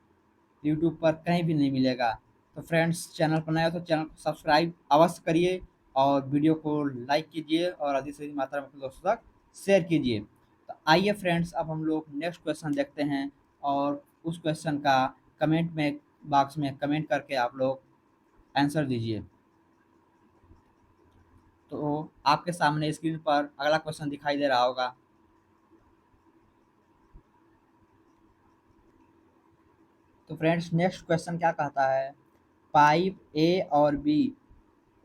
यूट्यूब पर कहीं भी नहीं मिलेगा। तो फ्रेंड्स चैनल पर नए हो तो चैनल को सब्सक्राइब अवश्य करिए और वीडियो को लाइक कीजिए और अधिक से अधिक मात्रा में अपने दोस्तों तक शेयर कीजिए। तो आइए फ्रेंड्स अब हम लोग नेक्स्ट क्वेश्चन देखते हैं और उस क्वेश्चन का कमेंट में बॉक्स में कमेंट करके आप लोग आंसर दीजिए। तो आपके सामने स्क्रीन पर अगला क्वेश्चन दिखाई दे रहा होगा। तो फ्रेंड्स नेक्स्ट क्वेश्चन क्या कहता है, पाइप ए और बी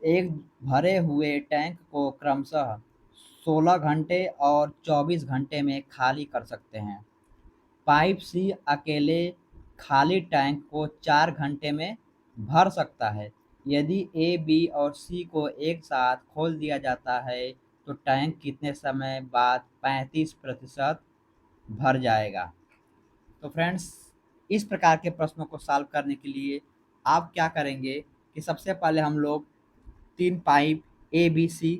एक भरे हुए टैंक को क्रमशः 16 घंटे और 24 घंटे में खाली कर सकते हैं। पाइप सी अकेले खाली टैंक को 4 घंटे में भर सकता है। यदि ए बी और सी को एक साथ खोल दिया जाता है तो टैंक कितने समय बाद 35% भर जाएगा। तो फ्रेंड्स इस प्रकार के प्रश्नों को सॉल्व करने के लिए आप क्या करेंगे कि सबसे पहले हम लोग 3 पाइप ए बी सी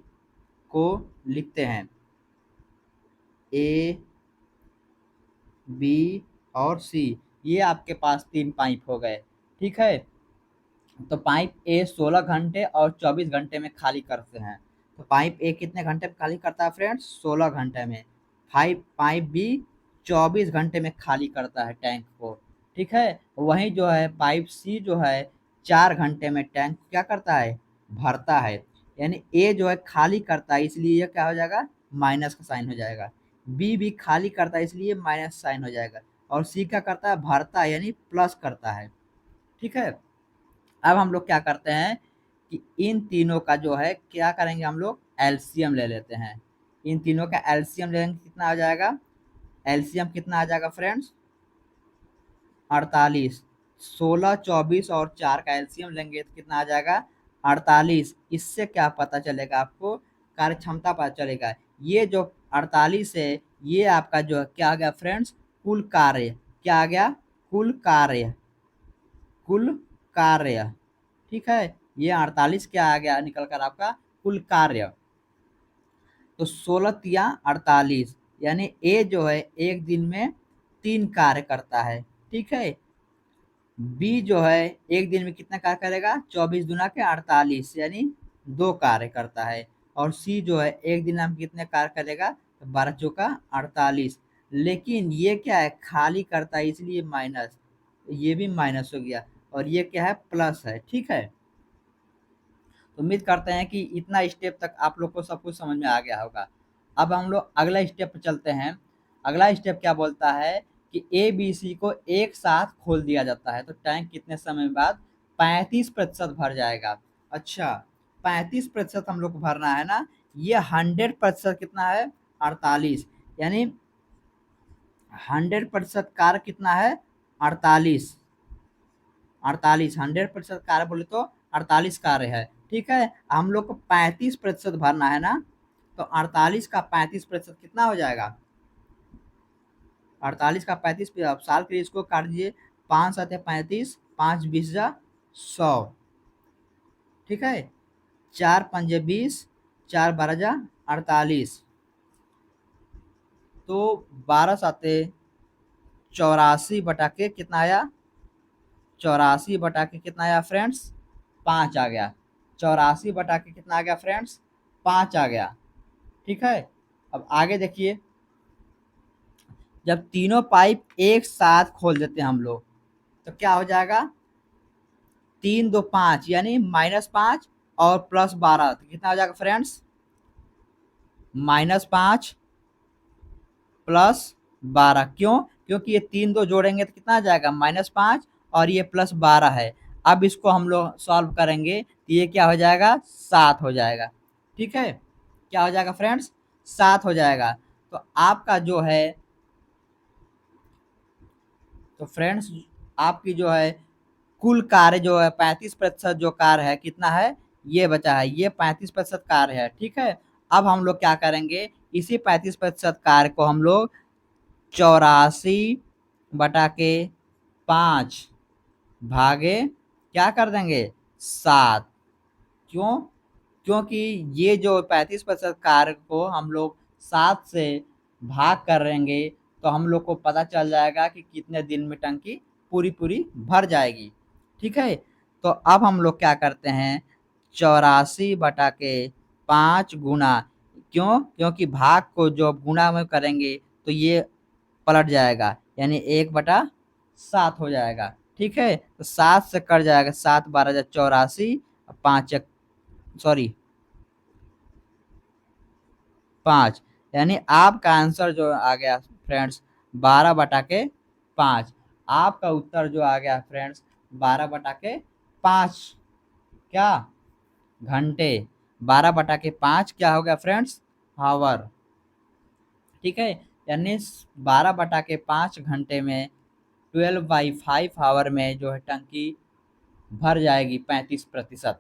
को लिखते हैं, ए बी और सी, ये आपके पास 3 पाइप हो गए। ठीक है, तो पाइप ए 16 घंटे और 24 घंटे में खाली करते हैं। तो पाइप ए कितने घंटे में खाली करता है फ्रेंड्स 16 घंटे में। पाइप बी 24 घंटे में खाली करता है टैंक को। ठीक है, वहीं जो है पाइप सी जो है 4 घंटे में टैंक क्या करता है भरता है। यानी ए जो है खाली करता है इसलिए यह क्या हो जाएगा माइनस का साइन हो जाएगा। बी भी खाली करता है इसलिए माइनस साइन हो जाएगा। और सी क्या करता है भरता है यानी प्लस करता है। ठीक है, अब हम लोग क्या करते हैं कि इन तीनों का जो है क्या करेंगे, हम लोग एलसीएम ले लेते हैं। इन तीनों का एलसीएम लेंगे कितना आ जाएगा, एलसीएम कितना आ जाएगा फ्रेंड्स 48। 16 24 और 4 का एलसीएम लेंगे तो कितना आ जाएगा 48। इससे क्या पता चलेगा आपको कार्य क्षमता पता चलेगा। ये जो 48 है ये आपका जो क्या आ गया फ्रेंड्स कुल कार्य, क्या आ गया कुल कार्य, कुल कार्य। ठीक है, ये 48 क्या आ गया निकल कर आपका कुल कार्य। तो 16 तिया 48, यानी ए जो है एक दिन में 3 कार्य करता है। ठीक है, बी जो है एक दिन में कितना कार्य करेगा 24 दुना के 48 यानी 2 कार्य करता है। और सी जो है एक दिन में कितने कार्य करेगा तो 12 चौका 48। लेकिन ये क्या है खाली करता है इसलिए माइनस, ये भी माइनस हो गया और ये क्या है प्लस है। ठीक है, तो उम्मीद करते हैं कि इतना स्टेप तक आप लोग को सब कुछ समझ में आ गया होगा। अब हम लोग अगला स्टेप पे चलते हैं। अगला स्टेप क्या बोलता है कि ए बी सी को एक साथ खोल दिया जाता है तो टैंक कितने समय बाद 35% भर जाएगा। अच्छा 35% हम लोग को भरना है ना, ये 100% कितना है 48, यानी 100% कार्य कितना है 48। 48 100% कार्य बोले तो 48 कार्य है। ठीक है, हम लोग को 35% भरना है ना, तो 48 का 35% कितना हो जाएगा 48 का 35 पे आप साल के लिए इसको काट दीजिए। 5 7 35, 5 20 जा 100। ठीक है, 4 5 20, 4 12 जा 48, तो 12 साते 84 बटा के कितना आया 84 बटा के कितना आया फ्रेंड्स 5 आ गया। 84 बटा के कितना आ गया फ्रेंड्स 5 आ गया। ठीक है, अब आगे देखिए, जब तीनों पाइप एक साथ खोल देते हैं हम लोग तो क्या हो जाएगा 3 2 5 यानी -5 और +12 तो कितना हो जाएगा फ्रेंड्स -5 +12। क्यों, क्योंकि ये 3 2 जोड़ेंगे तो कितना आ जाएगा -5 और ये +12 है। अब इसको हम लोग सॉल्व करेंगे तो ये क्या हो जाएगा, 7 हो जाएगा। ठीक है, क्या हो जाएगा फ्रेंड्स, 7 हो जाएगा। तो आपका जो है, तो फ्रेंड्स आपकी जो है कुल कार्य जो है 35% जो कार्य है कितना है, ये बचा है, ये 35% कार्य है। ठीक है, अब हम लोग क्या करेंगे, इसी 35% कार्य को हम लोग 84/5 भागे क्या कर देंगे, 7। क्यों, क्योंकि ये जो 35% कार्य को हम लोग 7 से भाग करेंगे तो हम लोग को पता चल जाएगा कि कितने दिन में टंकी पूरी पूरी भर जाएगी। ठीक है, तो अब हम लोग क्या करते हैं, 84/5 गुना, क्यों, क्योंकि भाग को जो गुणा में करेंगे तो ये पलट जाएगा, यानी 1/7 हो जाएगा। ठीक है, तो 7 से कट जाएगा, 7 12 जा 84, 5 सॉरी 5, यानी आपका आंसर जो आ गया फ्रेंड्स 12/5। आपका उत्तर जो आ गया फ्रेंड्स 12/5 क्या घंटे, 12/5 क्या हो गया फ्रेंड्स, हावर। ठीक है, यानी 12/5 घंटे में 12/5 आवर में जो है टंकी भर जाएगी 35%।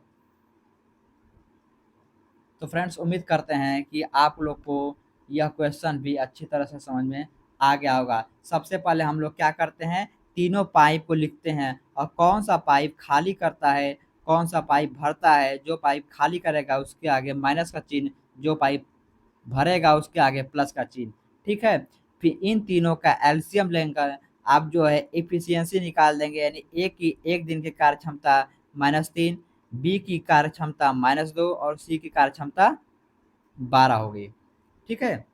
तो फ्रेंड्स उम्मीद करते हैं कि आप लोग को यह क्वेश्चन भी अच्छी तरह से समझ में आ गया होगा। सबसे पहले हम लोग क्या करते हैं, तीनों पाइप को लिखते हैं और कौन सा पाइप खाली करता है, कौन सा पाइप भरता है। जो पाइप खाली करेगा उसके आगे माइनस का चिन्ह, जो पाइप भरेगा उसके आगे प्लस का चिन्ह। ठीक है, फिर इन तीनों का एलसीएम लेकर आप जो है एफिशिएंसी निकाल देंगे, यानी ए की एक दिन की कार्य क्षमता -3, बी की कार्य क्षमता -2 और सी की कार्य क्षमता 12 हो गई। ठीक है,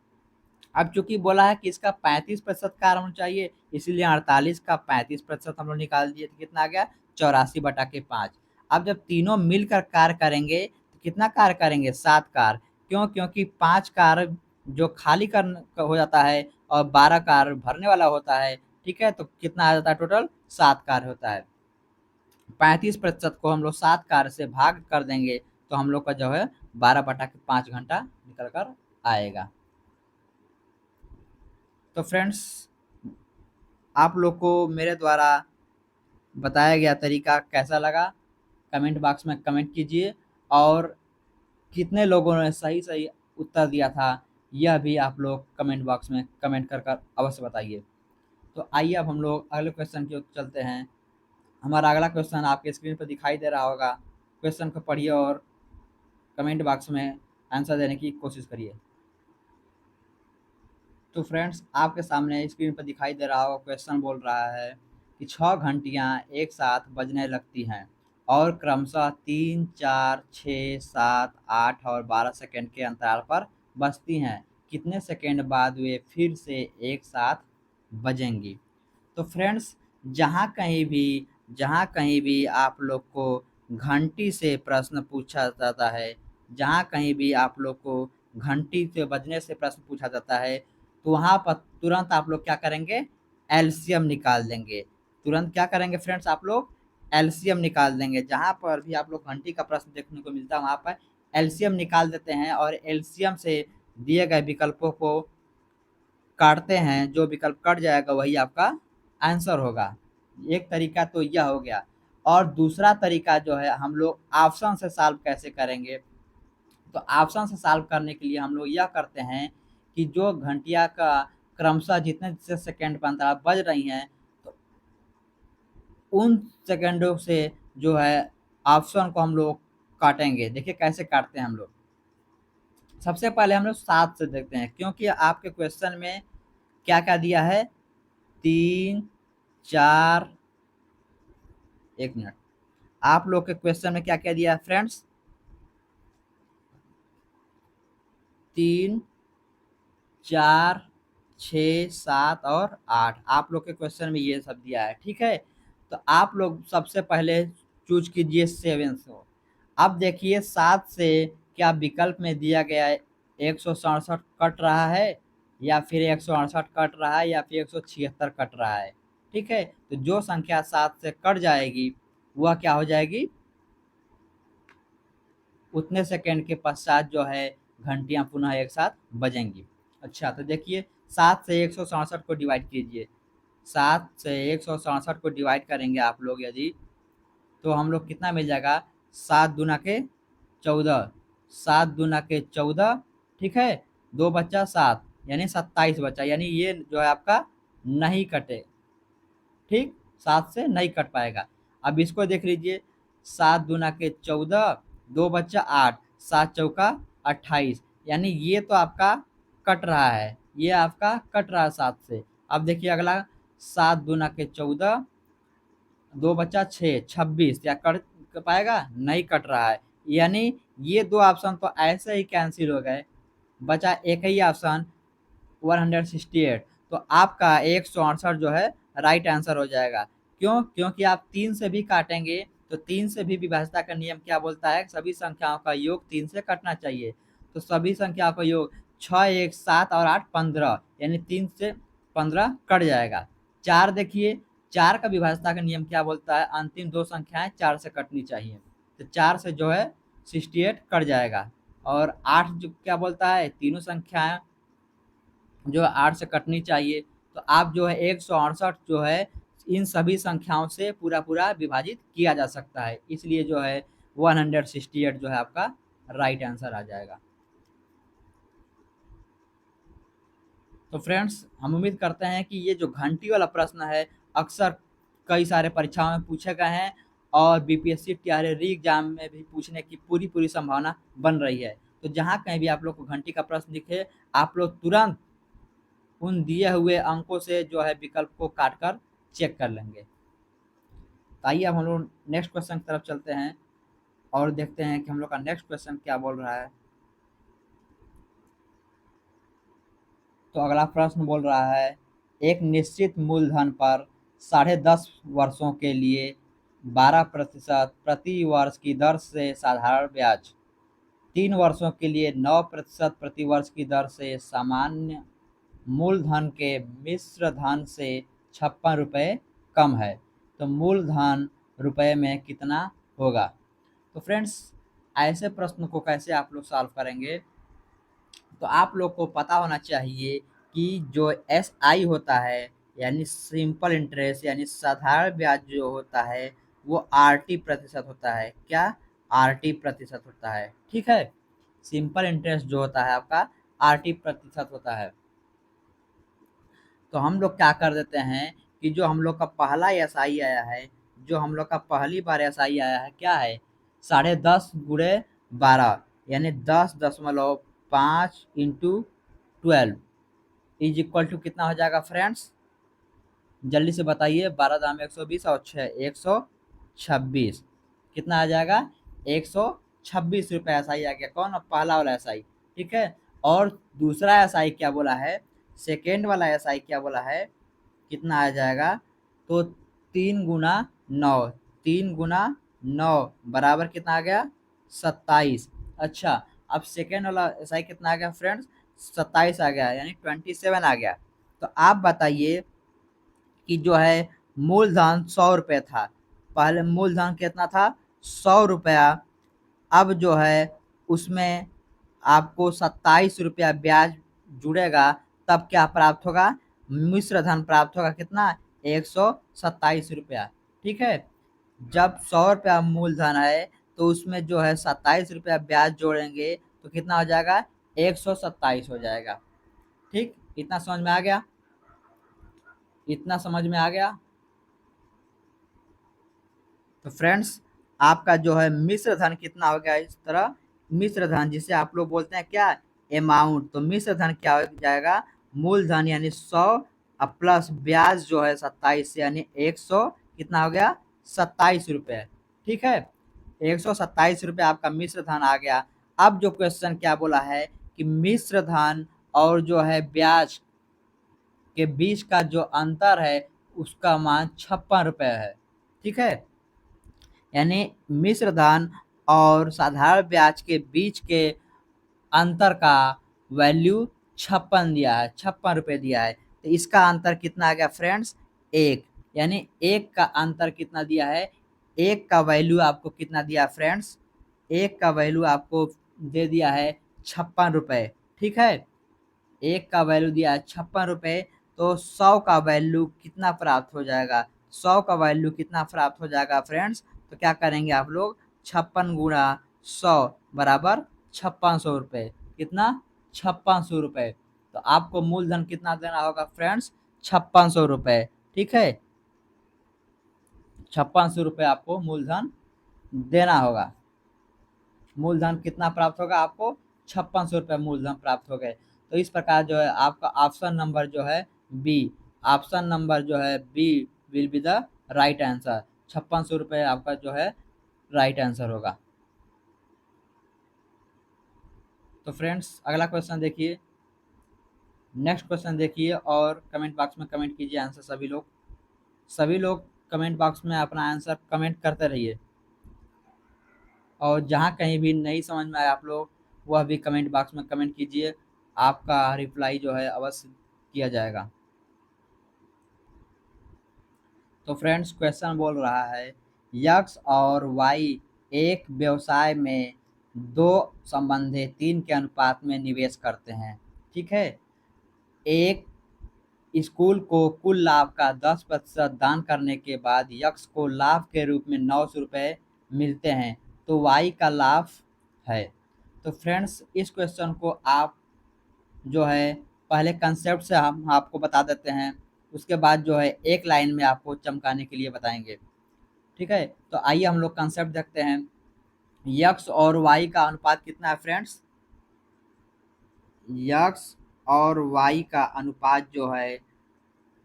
अब चूंकि बोला है कि इसका 35% कार्य होना चाहिए, इसीलिए 48 का 35% हम लोग निकाल दिए, तो कितना आ गया, 84/5। अब जब तीनों मिलकर कार्य करेंगे तो कितना कार्य करेंगे, 7 कार्य। क्यों, क्योंकि 5 कार्य जो खाली कर हो जाता है और 12 कार्य भरने वाला होता है। ठीक है, तो कितना आ जाता है, टोटल 7 कार्य होता है। 35% को हम लोग 7 कार्य से भाग कर देंगे तो हम लोग का जो है 12/5 घंटा निकल कर आएगा। तो फ्रेंड्स आप लोग को मेरे द्वारा बताया गया तरीका कैसा लगा, कमेंट बॉक्स में कमेंट कीजिए, और कितने लोगों ने सही सही उत्तर दिया था यह भी आप लोग कमेंट बॉक्स में कमेंट कर कर अवश्य बताइए। तो आइए अब हम लोग अगले क्वेश्चन की ओर चलते हैं। हमारा अगला क्वेश्चन आपके स्क्रीन पर दिखाई दे रहा होगा। क्वेश्चन को पढ़िए और कमेंट बॉक्स में आंसर देने की कोशिश करिए। तो फ्रेंड्स आपके सामने स्क्रीन पर दिखाई दे रहा होगा, क्वेश्चन बोल रहा है कि 6 घंटियां एक साथ बजने लगती हैं और क्रमशः 3 4 6 7 8 और 12 सेकंड के अंतराल पर बजती हैं। कितने सेकंड बाद वे फिर से एक साथ बजेंगी। तो फ्रेंड्स जहाँ कहीं भी आप लोग को घंटी से प्रश्न पूछा जाता है, जहाँ कहीं भी आप लोग को घंटी से बजने से प्रश्न पूछा जाता है, तो वहाँ पर तुरंत आप लोग क्या करेंगे, एलसीएम निकाल देंगे। तुरंत क्या करेंगे फ्रेंड्स, आप लोग एलसीएम निकाल देंगे। जहाँ पर भी आप लोग घंटी का प्रश्न देखने को मिलता है वहाँ पर एलसीएम निकाल देते हैं और एलसीएम से दिए गए विकल्पों को काटते हैं। जो विकल्प कट जाएगा वही आपका आंसर होगा। एक तरीका तो यह हो गया, और दूसरा तरीका जो है हम लोग ऑप्शन से सॉल्व कैसे करेंगे। तो ऑप्शन से सॉल्व करने के लिए हम लोग यह करते हैं कि जो घंटिया का क्रमशः जितने सेकंड पर अंतराल बज रही हैं, तो उन सेकंडों से जो है ऑप्शन को हम लोग काटेंगे। देखिए कैसे काटते हैं हम लोग। सबसे पहले हम लोग 7 से देखते हैं, क्योंकि आपके क्वेश्चन में क्या क्या दिया है, 3 4 1 मिनट, आप लोग के क्वेश्चन में क्या क्या दिया है फ्रेंड्स, 3 4 6 7 और 8, आप लोग के क्वेश्चन में ये सब दिया है। ठीक है, तो आप लोग सबसे पहले चूज कीजिए 7 से। अब देखिए 7 से क्या विकल्प में दिया गया है 167 कट रहा है, या फिर 168 कट रहा है, या फिर 176 कट रहा है। ठीक है, तो जो संख्या 7 से कट जाएगी वह क्या हो जाएगी, उतने सेकंड के पश्चात जो है घंटियां पुनः एक साथ बजेंगी। अच्छा, तो देखिए 7 से 167 को डिवाइड कीजिए। 7 से 167 को डिवाइड करेंगे आप लोग यदि, तो हम लोग कितना मिल जाएगा, 7 दूना के 14, 7 दूना के 14, ठीक है, 2 बच्चा 7, यानी 27 बचा, यानी ये जो है आपका नहीं कटे, ठीक, 7 से नहीं कट पाएगा। अब इसको देख लीजिए, 7 दूना के 14, 2 बच्चा 8, 7 चौका 28, यानी ये तो आपका कट रहा है, ये आपका कट रहा है 7 से। अब देखिए अगला, 7 दूना के 14, 2 बच्चा 6, 26, क्या कट पाएगा, नहीं कट रहा है, यानी ये दो ऑप्शन तो ऐसे ही कैंसिल हो गए, बचा एक ही ऑप्शन 168। तो आपका 168 जो है राइट आंसर हो जाएगा। क्यों, क्योंकि आप 3 से भी काटेंगे तो 3 से भी विभाज्यता का नियम क्या बोलता है, सभी संख्याओं का योग 3 से कटना चाहिए। तो सभी संख्याओं का योग 6, 1, 7 और 8 15, यानी 3 से 15 कट जाएगा। 4 देखिए, 4 का विभाज्यता का नियम क्या बोलता है, अंतिम दो संख्याएं 4 से कटनी चाहिए, तो 4 से जो है 68 कट जाएगा। और 8 जो क्या बोलता है, तीनों संख्याएं जो 8 से कटनी चाहिए, तो आप जो है 168 जो है इन सभी संख्याओं से पूरा पूरा विभाजित किया जा सकता है, इसलिए जो है 168 जो है आपका राइट आंसर आ जाएगा। तो फ्रेंड्स, हम उम्मीद करते हैं कि ये जो घंटी वाला प्रश्न है अक्सर कई सारे परीक्षाओं में पूछे गए हैं और बीपीएससी टीआरई री एग्जाम में भी पूछने की पूरी पूरी संभावना बन रही है। तो जहाँ कहीं भी आप लोग को घंटी का प्रश्न दिखे, आप लोग तुरंत उन दिए हुए अंकों से जो है विकल्प को काट कर चेक कर लेंगे। तो आइए अब हम लोग नेक्स्ट क्वेश्चन की तरफ चलते हैं और देखते हैं कि हम लोग का नेक्स्ट क्वेश्चन क्या बोल रहा है। तो अगला प्रश्न बोल रहा है, एक निश्चित मूलधन पर 10.5 वर्षों के लिए 12% प्रति वर्ष की दर से साधारण ब्याज, 3 वर्षों के लिए 9% प्रति वर्ष की दर से सामान्य मूलधन के मिश्र धन से 56 रुपये कम है, तो मूलधन रुपए में कितना होगा। तो फ्रेंड्स, ऐसे प्रश्न को कैसे आप लोग सॉल्व करेंगे, तो आप लोग को पता होना चाहिए कि जो एस आई होता है, यानी सिंपल इंटरेस्ट यानी साधारण ब्याज जो होता है वो आर टी प्रतिशत होता है। क्या, आर टी प्रतिशत होता है, ठीक है, सिंपल इंटरेस्ट जो होता है आपका आर टी प्रतिशत होता है। तो हम लोग क्या कर देते हैं कि जो हम लोग का पहला एस आई आया है, जो हम लोग का पहली बार एस आई आया है क्या है, 10.5 गुणे 12, यानी 10.5 इंटू 12 इज इक्वल टू कितना हो जाएगा फ्रेंड्स, जल्दी से बताइए, 12 दाम 120 और 6 126, कितना आ जाएगा, 126 रुपये एस आई आ गया, कौन, पहला वाला एस आई, ठीक है। और दूसरा एस आई क्या बोला है, सेकेंड वाला एस आई क्या बोला है, कितना आ जाएगा, तो 3 गुना 9, 3 गुना 9 बराबर कितना आ गया, 27। अच्छा, अब सेकेंड वाला एस आई कितना आ गया फ्रेंड्स, 27 आ गया, यानी 27 आ गया। तो आप बताइए कि जो है मूलधन 100 रुपये था, पहले मूलधन कितना था, 100 रुपया, अब जो है उसमें आपको 27 रुपया ब्याज जुड़ेगा, तब क्या प्राप्त होगा, मिश्र धन प्राप्त होगा, कितना, 127 रुपया, ठीक है। जब 100 रुपया मूलधन है तो उसमें जो है 27 रुपया ब्याज जोड़ेंगे तो कितना हो जाएगा, 127 हो जाएगा, ठीक, इतना समझ में आ गया, इतना समझ में आ गया। तो फ्रेंड्स, आपका जो है मिश्र धन कितना हो गया, इस तरह मिश्र धन जिसे आप लोग बोलते हैं क्या, अमाउंट, तो मिश्र धन क्या हो जाएगा, मूलधन यानी 100 प्लस ब्याज जो है 27, यानी 100 कितना हो गया, 27 रुपये, ठीक है, 127 रुपये आपका मिश्र धन आ गया। अब जो क्वेश्चन क्या बोला है कि मिश्र धन और जो है ब्याज के बीच का जो अंतर है उसका मान 56 रुपये है, ठीक है, यानी मिश्र धन और साधारण ब्याज के बीच के अंतर का वैल्यू 56 दिया है, 56 रुपये दिया है, तो इसका अंतर कितना आ गया फ्रेंड्स, 1, यानी एक का अंतर कितना दिया है, एक का वैल्यू आपको कितना दिया फ्रेंड्स, एक का वैल्यू आपको दे दिया है 56 रुपए। ठीक है, एक का वैल्यू दिया है 56 रुपए। तो 100 का वैल्यू कितना प्राप्त हो जाएगा, 100 का वैल्यू कितना प्राप्त हो जाएगा फ्रेंड्स। तो क्या करेंगे आप लोग, 56 गुणा 100 बराबर 5600 रुपये। कितना, 5600 रुपये। तो आपको मूलधन कितना देना होगा फ्रेंड्स, 5600 रुपये। ठीक है, 5600 रुपये आपको मूलधन देना होगा। मूलधन कितना प्राप्त होगा आपको, 5600 रुपये मूलधन प्राप्त हो गए। तो इस प्रकार जो है आपका ऑप्शन नंबर जो है बी, ऑप्शन नंबर जो है B will be the right answer. 5600 रुपये आपका जो है राइट आंसर होगा। तो फ्रेंड्स अगला क्वेश्चन देखिए, नेक्स्ट क्वेश्चन देखिए और कमेंट बॉक्स में कमेंट कीजिए आंसर। सभी लोग कमेंट बॉक्स में अपना आंसर कमेंट करते रहिए, और जहाँ कहीं भी नहीं समझ में आए आप लोग वह भी कमेंट बॉक्स में कमेंट कीजिए, आपका रिप्लाई जो है अवश्य किया जाएगा। तो फ्रेंड्स क्वेश्चन बोल रहा है, यक्स और वाई एक व्यवसाय में दो संबंधी 3 के अनुपात में निवेश करते हैं। ठीक है, एक स्कूल को कुल लाभ का 10% दान करने के बाद यक्स को लाभ के रूप में 900 रुपये मिलते हैं, तो वाई का लाभ है। तो फ्रेंड्स इस क्वेश्चन को आप जो है पहले कंसेप्ट से हम आपको बता देते हैं, उसके बाद जो है एक लाइन में आपको चमकाने के लिए बताएंगे। ठीक है, तो आइए हम लोग कंसेप्ट देखते हैं। यक्स और वाई का अनुपात कितना है फ्रेंड्स, यक्स और वाई का अनुपात जो है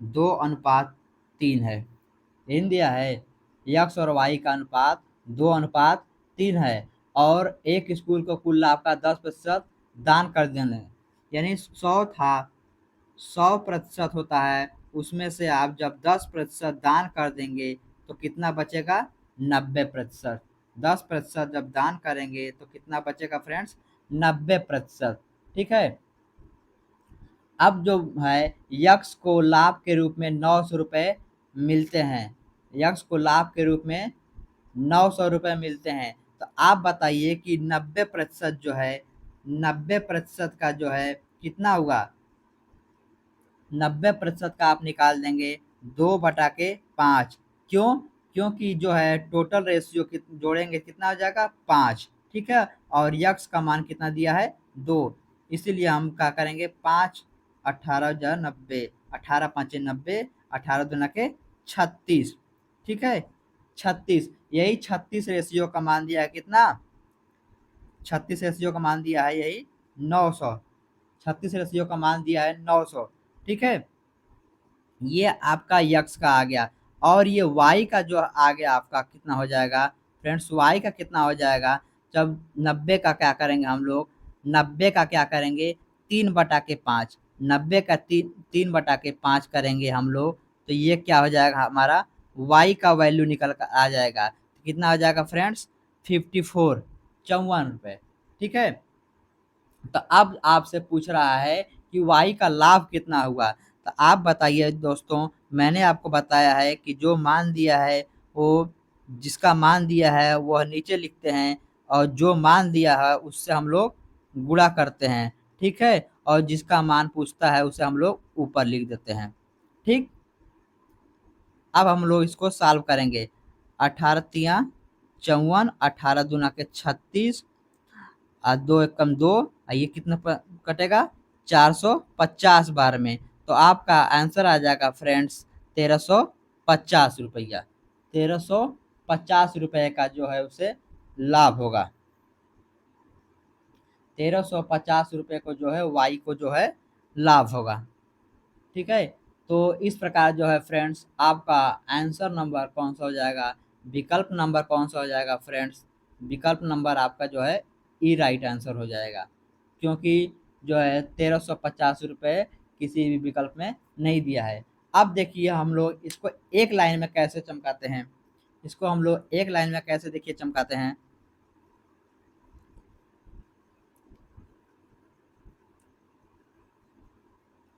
2:3 है। इन दिया है यक्स और वाई का अनुपात 2:3 है, और एक स्कूल को कुल लाभ का 10% दान कर देना है। यानी 100 था, 100% होता है, उसमें से आप जब 10% दान कर देंगे तो कितना बचेगा, 90%। 10% जब दान करेंगे तो कितना बचेगा फ्रेंड्स, 90%। ठीक है, अब जो है यक्स को लाभ के रूप में 900 रुपये मिलते हैं, यक्स को लाभ के रूप में 900 रुपये मिलते हैं। तो आप बताइए कि 90% जो है, 90% का जो है कितना हुआ, 90% का आप निकाल देंगे 2/5। क्यों, क्योंकि जो है टोटल रेशियो जोड़ेंगे कितना हो जाएगा, 5। ठीक है, और यक्स का मान कितना दिया है, 2। इसीलिए हम क्या करेंगे, 5 18 जा 90, 18 5 90, 18 दूना के 36। ठीक है, 36, यही 36 रेशियो का मान दिया है कितना, 36 रेशियो का मान दिया है यही 900। 36 रेशियो का मान दिया है 900। ठीक है, ये आपका यक्स का आ गया। और ये वाई का जो आ गया आपका कितना हो जाएगा फ्रेंड्स, वाई का कितना हो जाएगा, जब 90 का क्या करेंगे हम लोग, 90 का क्या करेंगे, 3/5। 90 का 3/5 करेंगे हम लोग, तो ये क्या हो जाएगा हमारा, वाई का वैल्यू निकल कर आ जाएगा। तो कितना हो जाएगा फ्रेंड्स, 54, 54 रुपये। ठीक है, तो अब आपसे पूछ रहा है कि वाई का लाभ कितना हुआ। तो आप बताइए दोस्तों, मैंने आपको बताया है कि जो मान दिया है वो, जिसका मान दिया है वह नीचे लिखते हैं, और जो मान दिया है उससे हम लोग गुणा करते हैं। ठीक है, और जिसका मान पूछता है उसे हम लोग ऊपर लिख देते हैं। ठीक, अब हम लोग इसको सॉल्व करेंगे। 18 तिया 54, 18 दूना के 36, 2 एकम 2, ये कितना कटेगा, 450 बार में। तो आपका आंसर आ जाएगा फ्रेंड्स 1350 रुपया। 1350 रुपये का जो है उसे लाभ होगा। 1350 रुपये को जो है वाई को जो है लाभ होगा। ठीक है, तो इस प्रकार जो है फ्रेंड्स आपका आंसर नंबर कौन सा हो जाएगा, विकल्प नंबर कौन सा हो जाएगा फ्रेंड्स, विकल्प नंबर आपका जो है ई राइट आंसर हो जाएगा, क्योंकि जो है 1350 रुपये किसी भी विकल्प में नहीं दिया है। अब देखिए हम लोग इसको एक लाइन में कैसे चमकाते हैं, इसको हम लोग एक लाइन में कैसे देखिए चमकाते हैं।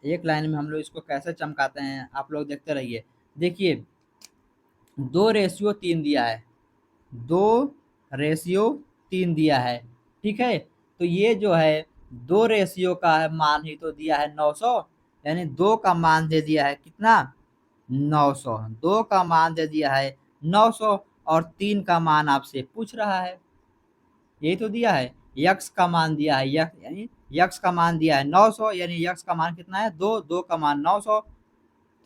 एक लाइन में हम लोग इसको कैसे चमकाते हैं, आप लोग देखते रहिए। देखिए 2:3 दिया है, 2:3 दिया है, ठीक है। तो ये जो है 2 का मान ही तो दिया है 900, यानी 2 का मान दे दिया है कितना, 900। 2 का मान दे दिया है 900 और 3 का मान आपसे पूछ रहा है, यही तो दिया है। यक्स का मान दिया है, यक्स यानी यक्स का मान दिया है 900, यानी यक्स का मान कितना है, 2, 2 का मान 900।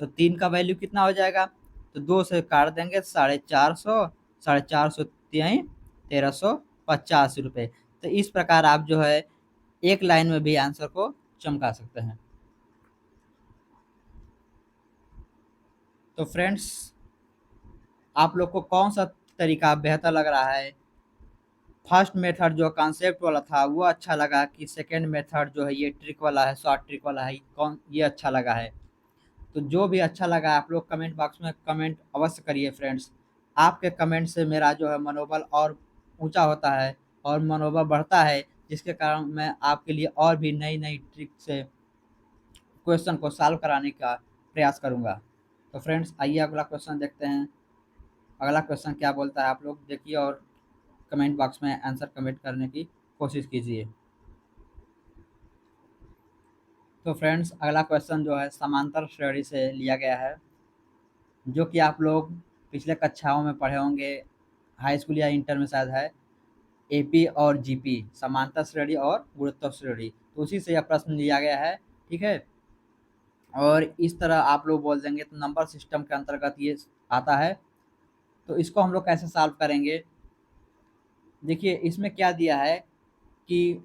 तो 3 का वैल्यू कितना हो जाएगा, तो 2 से काट देंगे 450, 450 तिहाई 1350 रुपये। तो इस प्रकार आप जो है एक लाइन में भी आंसर को चमका सकते हैं। तो फ्रेंड्स, आप लोग को कौन सा तरीका बेहतर लग रहा है, फर्स्ट मेथड जो कॉन्सेप्ट वाला था वो अच्छा लगा, कि सेकेंड मेथड जो है ये ट्रिक वाला है, शॉर्ट ट्रिक वाला है, कौन ये अच्छा लगा है। तो जो भी अच्छा लगा आप लोग कमेंट बॉक्स में कमेंट अवश्य करिए फ्रेंड्स। आपके कमेंट से मेरा जो है मनोबल और ऊंचा होता है और मनोबल बढ़ता है, जिसके कारण मैं आपके लिए और भी नई नई ट्रिक से क्वेश्चन को सॉल्व कराने का प्रयास करूंगा। तो फ्रेंड्स, आइए अगला क्वेश्चन देखते हैं। अगला क्वेश्चन क्या बोलता है आप लोग देखिए, और कमेंट बॉक्स में आंसर कमेंट करने की कोशिश कीजिए। तो फ्रेंड्स, अगला क्वेश्चन जो है समांतर श्रेणी से लिया गया है, जो कि आप लोग पिछले कक्षाओं में पढ़े होंगे, हाई स्कूल या इंटर में शायद है। एपी और जीपी, समांतर श्रेणी और गुरुत्व श्रेणी, तो उसी से यह प्रश्न लिया गया है, ठीक है। और इस तरह आप लोग बोल देंगे तो नंबर सिस्टम के अंतर्गत ये आता है। तो इसको हम लोग कैसे सॉल्व करेंगे, देखिए इसमें क्या दिया है कि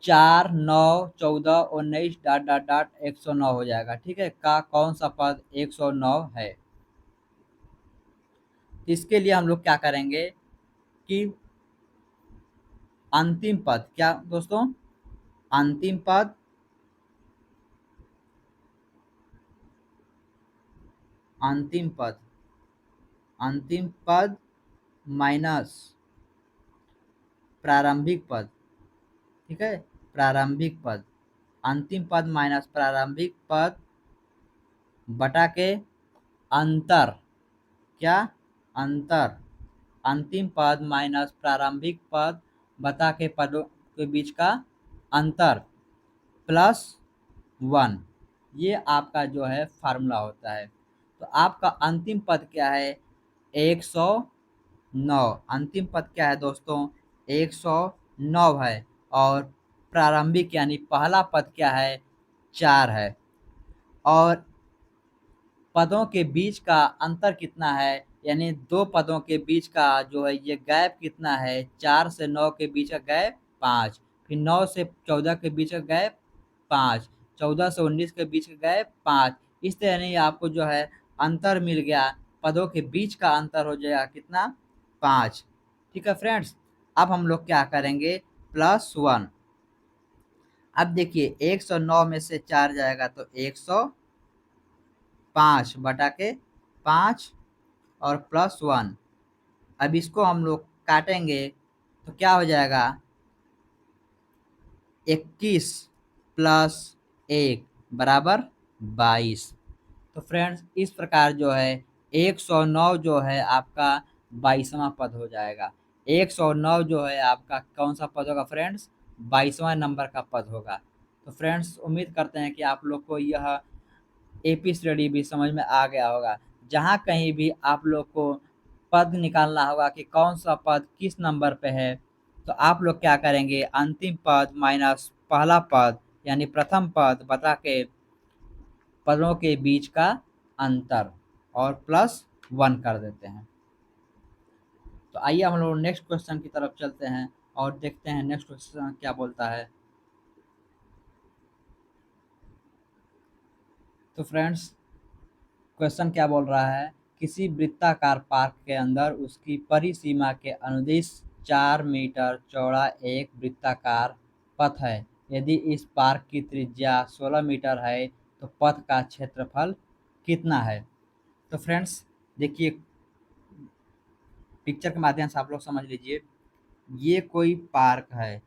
4, 9, 14, 19 डॉट डॉट डॉट 109 हो जाएगा, ठीक है। का कौन सा पद 109 है। इसके लिए हम लोग क्या करेंगे कि अंतिम पद, क्या दोस्तों, अंतिम पद, अंतिम पद, अंतिम पद माइनस प्रारंभिक पद, ठीक है। प्रारंभिक पद, अंतिम पद माइनस प्रारंभिक पद बटा के अंतर, क्या, अंतर, अंतिम पद माइनस प्रारंभिक पद बता के पदों के बीच का अंतर प्लस 1, ये आपका जो है फार्मूला होता है। तो आपका अंतिम पद क्या है, 109। अंतिम पद क्या है दोस्तों, 109 है। और प्रारंभिक यानी पहला पद क्या है, 4 है। और पदों के बीच का अंतर कितना है, यानी दो पदों के बीच का जो है ये गैप कितना है, 4 से 9 के बीच का गैप 5, फिर 9 से 14 के बीच का गैप 5, 14 से 19 के बीच का गैप 5। इस तरह यानी आपको जो है अंतर मिल गया, पदों के बीच का अंतर हो जाएगा कितना, 5, ठीक है फ्रेंड्स। अब हम लोग क्या करेंगे, +1। अब देखिए 109 में से 4 जाएगा तो 105 बटा के 5 और +1। अब इसको हम लोग काटेंगे तो क्या हो जाएगा, 21 प्लस 1 बराबर 22। तो फ्रेंड्स, इस प्रकार जो है 109 जो है आपका 22वां पद हो जाएगा। 109 जो है आपका कौन सा पद होगा फ्रेंड्स, 22वां नंबर का पद होगा। तो फ्रेंड्स, उम्मीद करते हैं कि आप लोग को यह एपी श्रेणी भी समझ में आ गया होगा। जहाँ कहीं भी आप लोग को पद निकालना होगा कि कौन सा पद किस नंबर पे है, तो आप लोग क्या करेंगे, अंतिम पद माइनस पहला पद यानी प्रथम पद बता के पदों के बीच का अंतर और +1 कर देते हैं। तो आइए हम लोग नेक्स्ट क्वेश्चन की तरफ चलते हैं और देखते हैं नेक्स्ट क्वेश्चन क्या बोलता है। तो फ्रेंड्स, क्वेश्चन क्या बोल रहा है, किसी वृत्ताकार पार्क के अंदर उसकी परिसीमा के अनुदिश 4 मीटर चौड़ा एक वृत्ताकार पथ है। यदि इस पार्क की त्रिज्या 16 मीटर है तो पथ का क्षेत्रफल कितना है। तो फ्रेंड्स, देखिए पिक्चर के माध्यम से आप लोग समझ लीजिए, ये कोई पार्क है,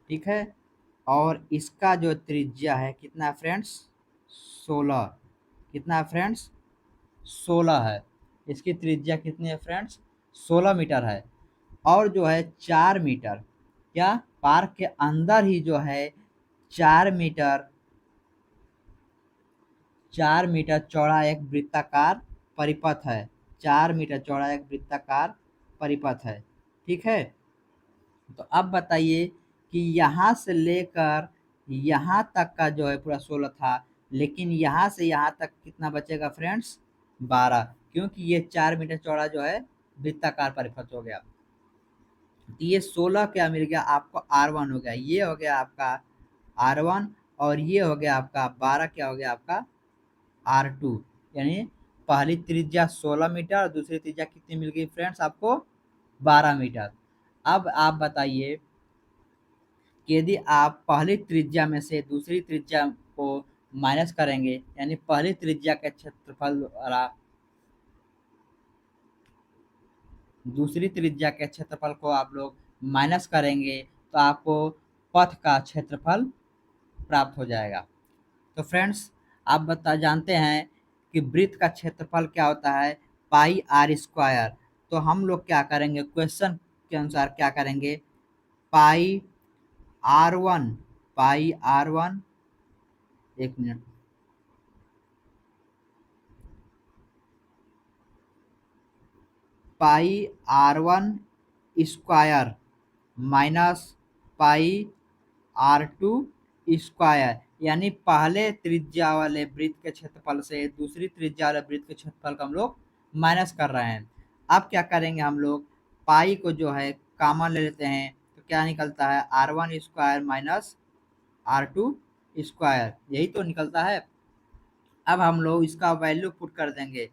ठीक है। और इसका जो त्रिज्या है कितना है फ्रेंड्स, 16, कितना है फ्रेंड्स, 16 है। इसकी त्रिज्या कितनी है फ्रेंड्स? 16 मीटर है। और जो है 4 मीटर, क्या पार्क के अंदर ही जो है 4 मीटर 4 मीटर चौड़ा एक वृत्ताकार परिपथ है। 4 मीटर चौड़ा एक वृत्ताकार परिपथ है। ठीक है। तो अब बताइए कि यहाँ से लेकर यहाँ तक का जो है पूरा 16 था, लेकिन यहाँ से यहाँ तक कितना बचेगा फ्रेंड्स? 12, क्योंकि ये 4 मीटर चौड़ा जो है वृत्ताकार परिपथ हो गया। तो ये 16 क्या मिल गया आपको? R1 हो गया। ये हो गया आपका R1, और ये हो गया आपका 12 क्या हो गया आपका? R2। यानी पहली त्रिज्या 16 मीटर और दूसरी त्रिज्या कितनी मिल गई फ्रेंड्स आपको? 12 मीटर। अब आप बताइए कि यदि आप पहली त्रिज्या में से दूसरी त्रिज्या को माइनस करेंगे, यानी पहली त्रिज्या के क्षेत्रफल द्वारा दूसरी त्रिज्या के क्षेत्रफल को आप लोग माइनस करेंगे, तो आपको पथ का क्षेत्रफल प्राप्त हो जाएगा। तो फ्रेंड्स, आप जानते हैं कि वृत्त का क्षेत्रफल क्या होता है? पाई आर स्क्वायर। तो हम लोग क्या करेंगे, क्वेश्चन के अनुसार क्या करेंगे? पाई R1, पाई R1, एक मिनट, पाई R1 square minus pi R2 square, यानी पहले त्रिज्या वाले वृत्त के क्षेत्रफल से दूसरी त्रिज्या वाले वृत्त के क्षेत्रफल को हम लोग माइनस कर रहे हैं। अब क्या करेंगे हम लोग? पाई को जो है कॉमन ले लेते हैं, तो क्या निकलता है? R1 square minus R2 square, यही तो निकलता है। अब हम लोग इसका वैल्यू पुट कर देंगे।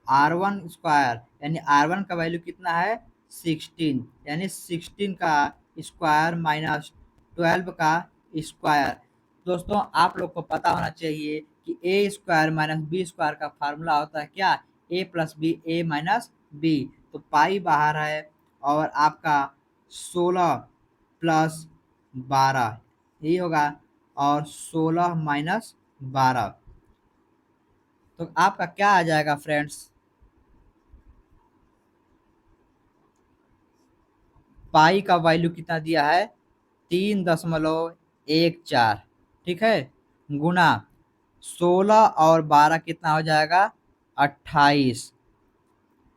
R1 स्क्वायर यानी R1 का वैल्यू कितना है? 16, यानी 16 का स्क्वायर माइनस 12 का स्क्वायर। दोस्तों, आप लोग को पता होना चाहिए कि ए स्क्वायर माइनस बी स्क्वायर का फार्मूला होता है क्या? ए प्लस बी, ए माइनस बी। तो पाई बाहर है, और आपका 16 प्लस 12 यही होगा, और 16 माइनस 12, तो आपका क्या आ जाएगा फ्रेंड्स? पाई का वैल्यू कितना दिया है? 3.14। ठीक है, गुना 16 और 12 कितना हो जाएगा? 28।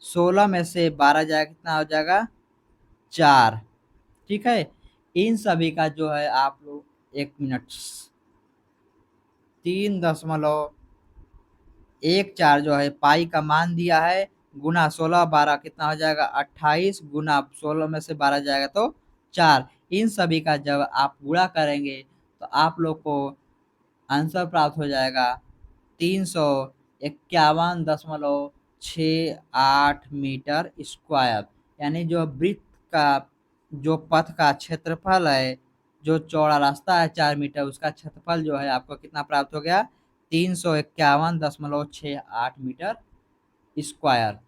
16 में से 12 जाएगा, कितना हो जाएगा? 4। ठीक है, इन सभी का जो है आप लोग, एक मिनट, 3.14 जो है पाई का मान दिया है, गुना 16 12 कितना हो जाएगा? 28, गुना 16 में से 12 जाएगा तो 4। इन सभी का जब आप गुणा करेंगे, तो आप लोग को आंसर प्राप्त हो जाएगा 351.68 मीटर स्क्वायर। यानी जो वृत्त का, जो पथ का क्षेत्रफल है, जो चौड़ा रास्ता है 4 मीटर, उसका क्षेत्रफल जो है आपको कितना प्राप्त हो गया? 351.68 मीटर स्क्वायर।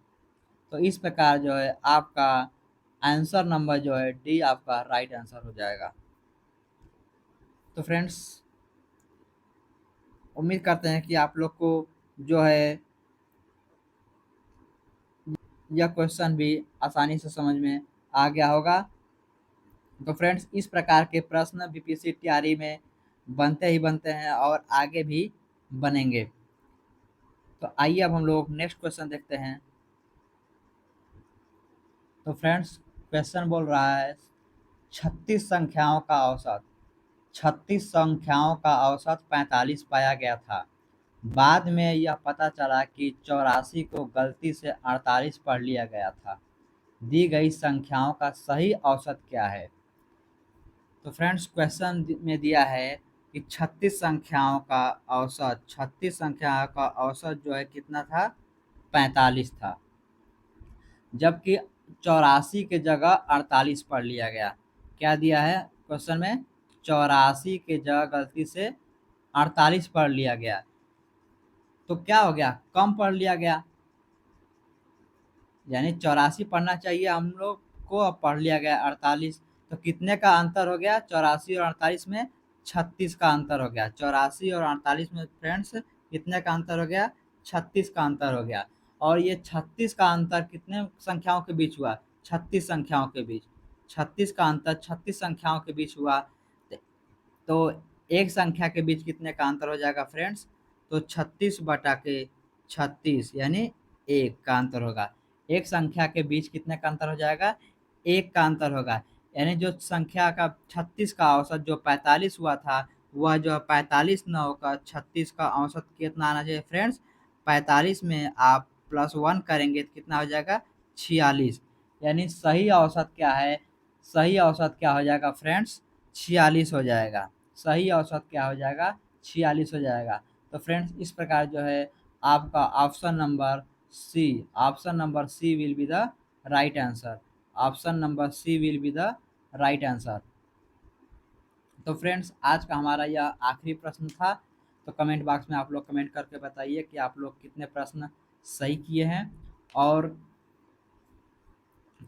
तो इस प्रकार जो है आपका आंसर नंबर जो है डी आपका राइट आंसर हो जाएगा। तो फ्रेंड्स, उम्मीद करते हैं कि आप लोग को जो है यह क्वेश्चन भी आसानी से समझ में आ गया होगा। तो फ्रेंड्स, इस प्रकार के प्रश्न बीपीएससी तैयारी में बनते ही बनते हैं और आगे भी बनेंगे। तो आइए अब हम लोग नेक्स्ट क्वेश्चन देखते हैं। तो फ्रेंड्स, क्वेश्चन बोल रहा है 36 संख्याओं का औसत, 36 संख्याओं का औसत 45 पाया गया था। बाद में यह पता चला कि 84 को गलती से 48 पढ़ लिया गया था। दी गई संख्याओं का सही औसत क्या है? तो फ्रेंड्स, क्वेश्चन में दिया है कि 36 संख्याओं का औसत, 36 संख्याओं का औसत जो है कितना था? 45 था, जबकि 84 के जगह 48 पढ़ लिया गया। क्या दिया है क्वेश्चन में? 84 के जगह गलती से 48 पढ़ लिया गया, तो क्या हो गया? कम पढ़ लिया गया, यानी 84 पढ़ना चाहिए हम लोग को, अब पढ़ लिया गया 48। तो कितने का अंतर हो गया 84 और 48 में? 36 का अंतर हो गया। 84 और 48 में फ्रेंड्स कितने का अंतर हो गया? 36 का अंतर हो गया। और ये 36 का अंतर कितने संख्याओं के बीच हुआ? 36 संख्याओं के बीच। 36 का अंतर 36 संख्याओं के बीच हुआ। तो एक संख्या के बीच कितने का अंतर हो जाएगा फ्रेंड्स? तो 36 बटा के 36 यानी 1 का अंतर होगा। एक संख्या के बीच कितने का अंतर हो जाएगा? 1 का अंतर होगा। यानी जो संख्या का 36 का औसत जो 45 हुआ था, वह जो 45 ना होकर 36 का औसत कितना आना चाहिए फ्रेंड्स? 45 में आप +1 करेंगे तो कितना हो जाएगा? 46। यानी सही औसत क्या है? सही औसत क्या हो जाएगा फ्रेंड्स? 46 हो जाएगा। सही औसत क्या हो जाएगा? 46 हो जाएगा। तो फ्रेंड्स इस प्रकार जो है आपका option number C will be the right answer. Option number C will be the right answer. तो फ्रेंड्स आज का हमारा यह आखिरी प्रश्न था। तो कमेंट बॉक्स में आप लोग कमेंट करके बताइए कि आप लोग कितने प्रश्न सही किए हैं और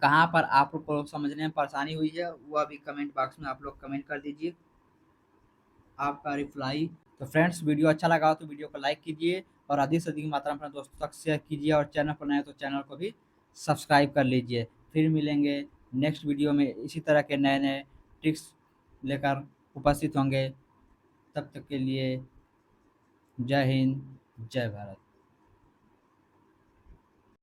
कहाँ पर आप लोग को समझने में परेशानी हुई है, वह भी कमेंट बॉक्स में आप लोग कमेंट कर दीजिए आपका रिप्लाई। तो फ्रेंड्स वीडियो अच्छा लगा हो तो वीडियो को लाइक कीजिए और अधिक से अधिक मात्रा में अपने दोस्तों तक शेयर कीजिए और चैनल पर नए तो चैनल को भी सब्सक्राइब कर लीजिए। फिर मिलेंगे नेक्स्ट वीडियो में इसी तरह के नए नए ट्रिक्स लेकर उपस्थित होंगे। तब तक के लिए जय हिंद, जय भारत।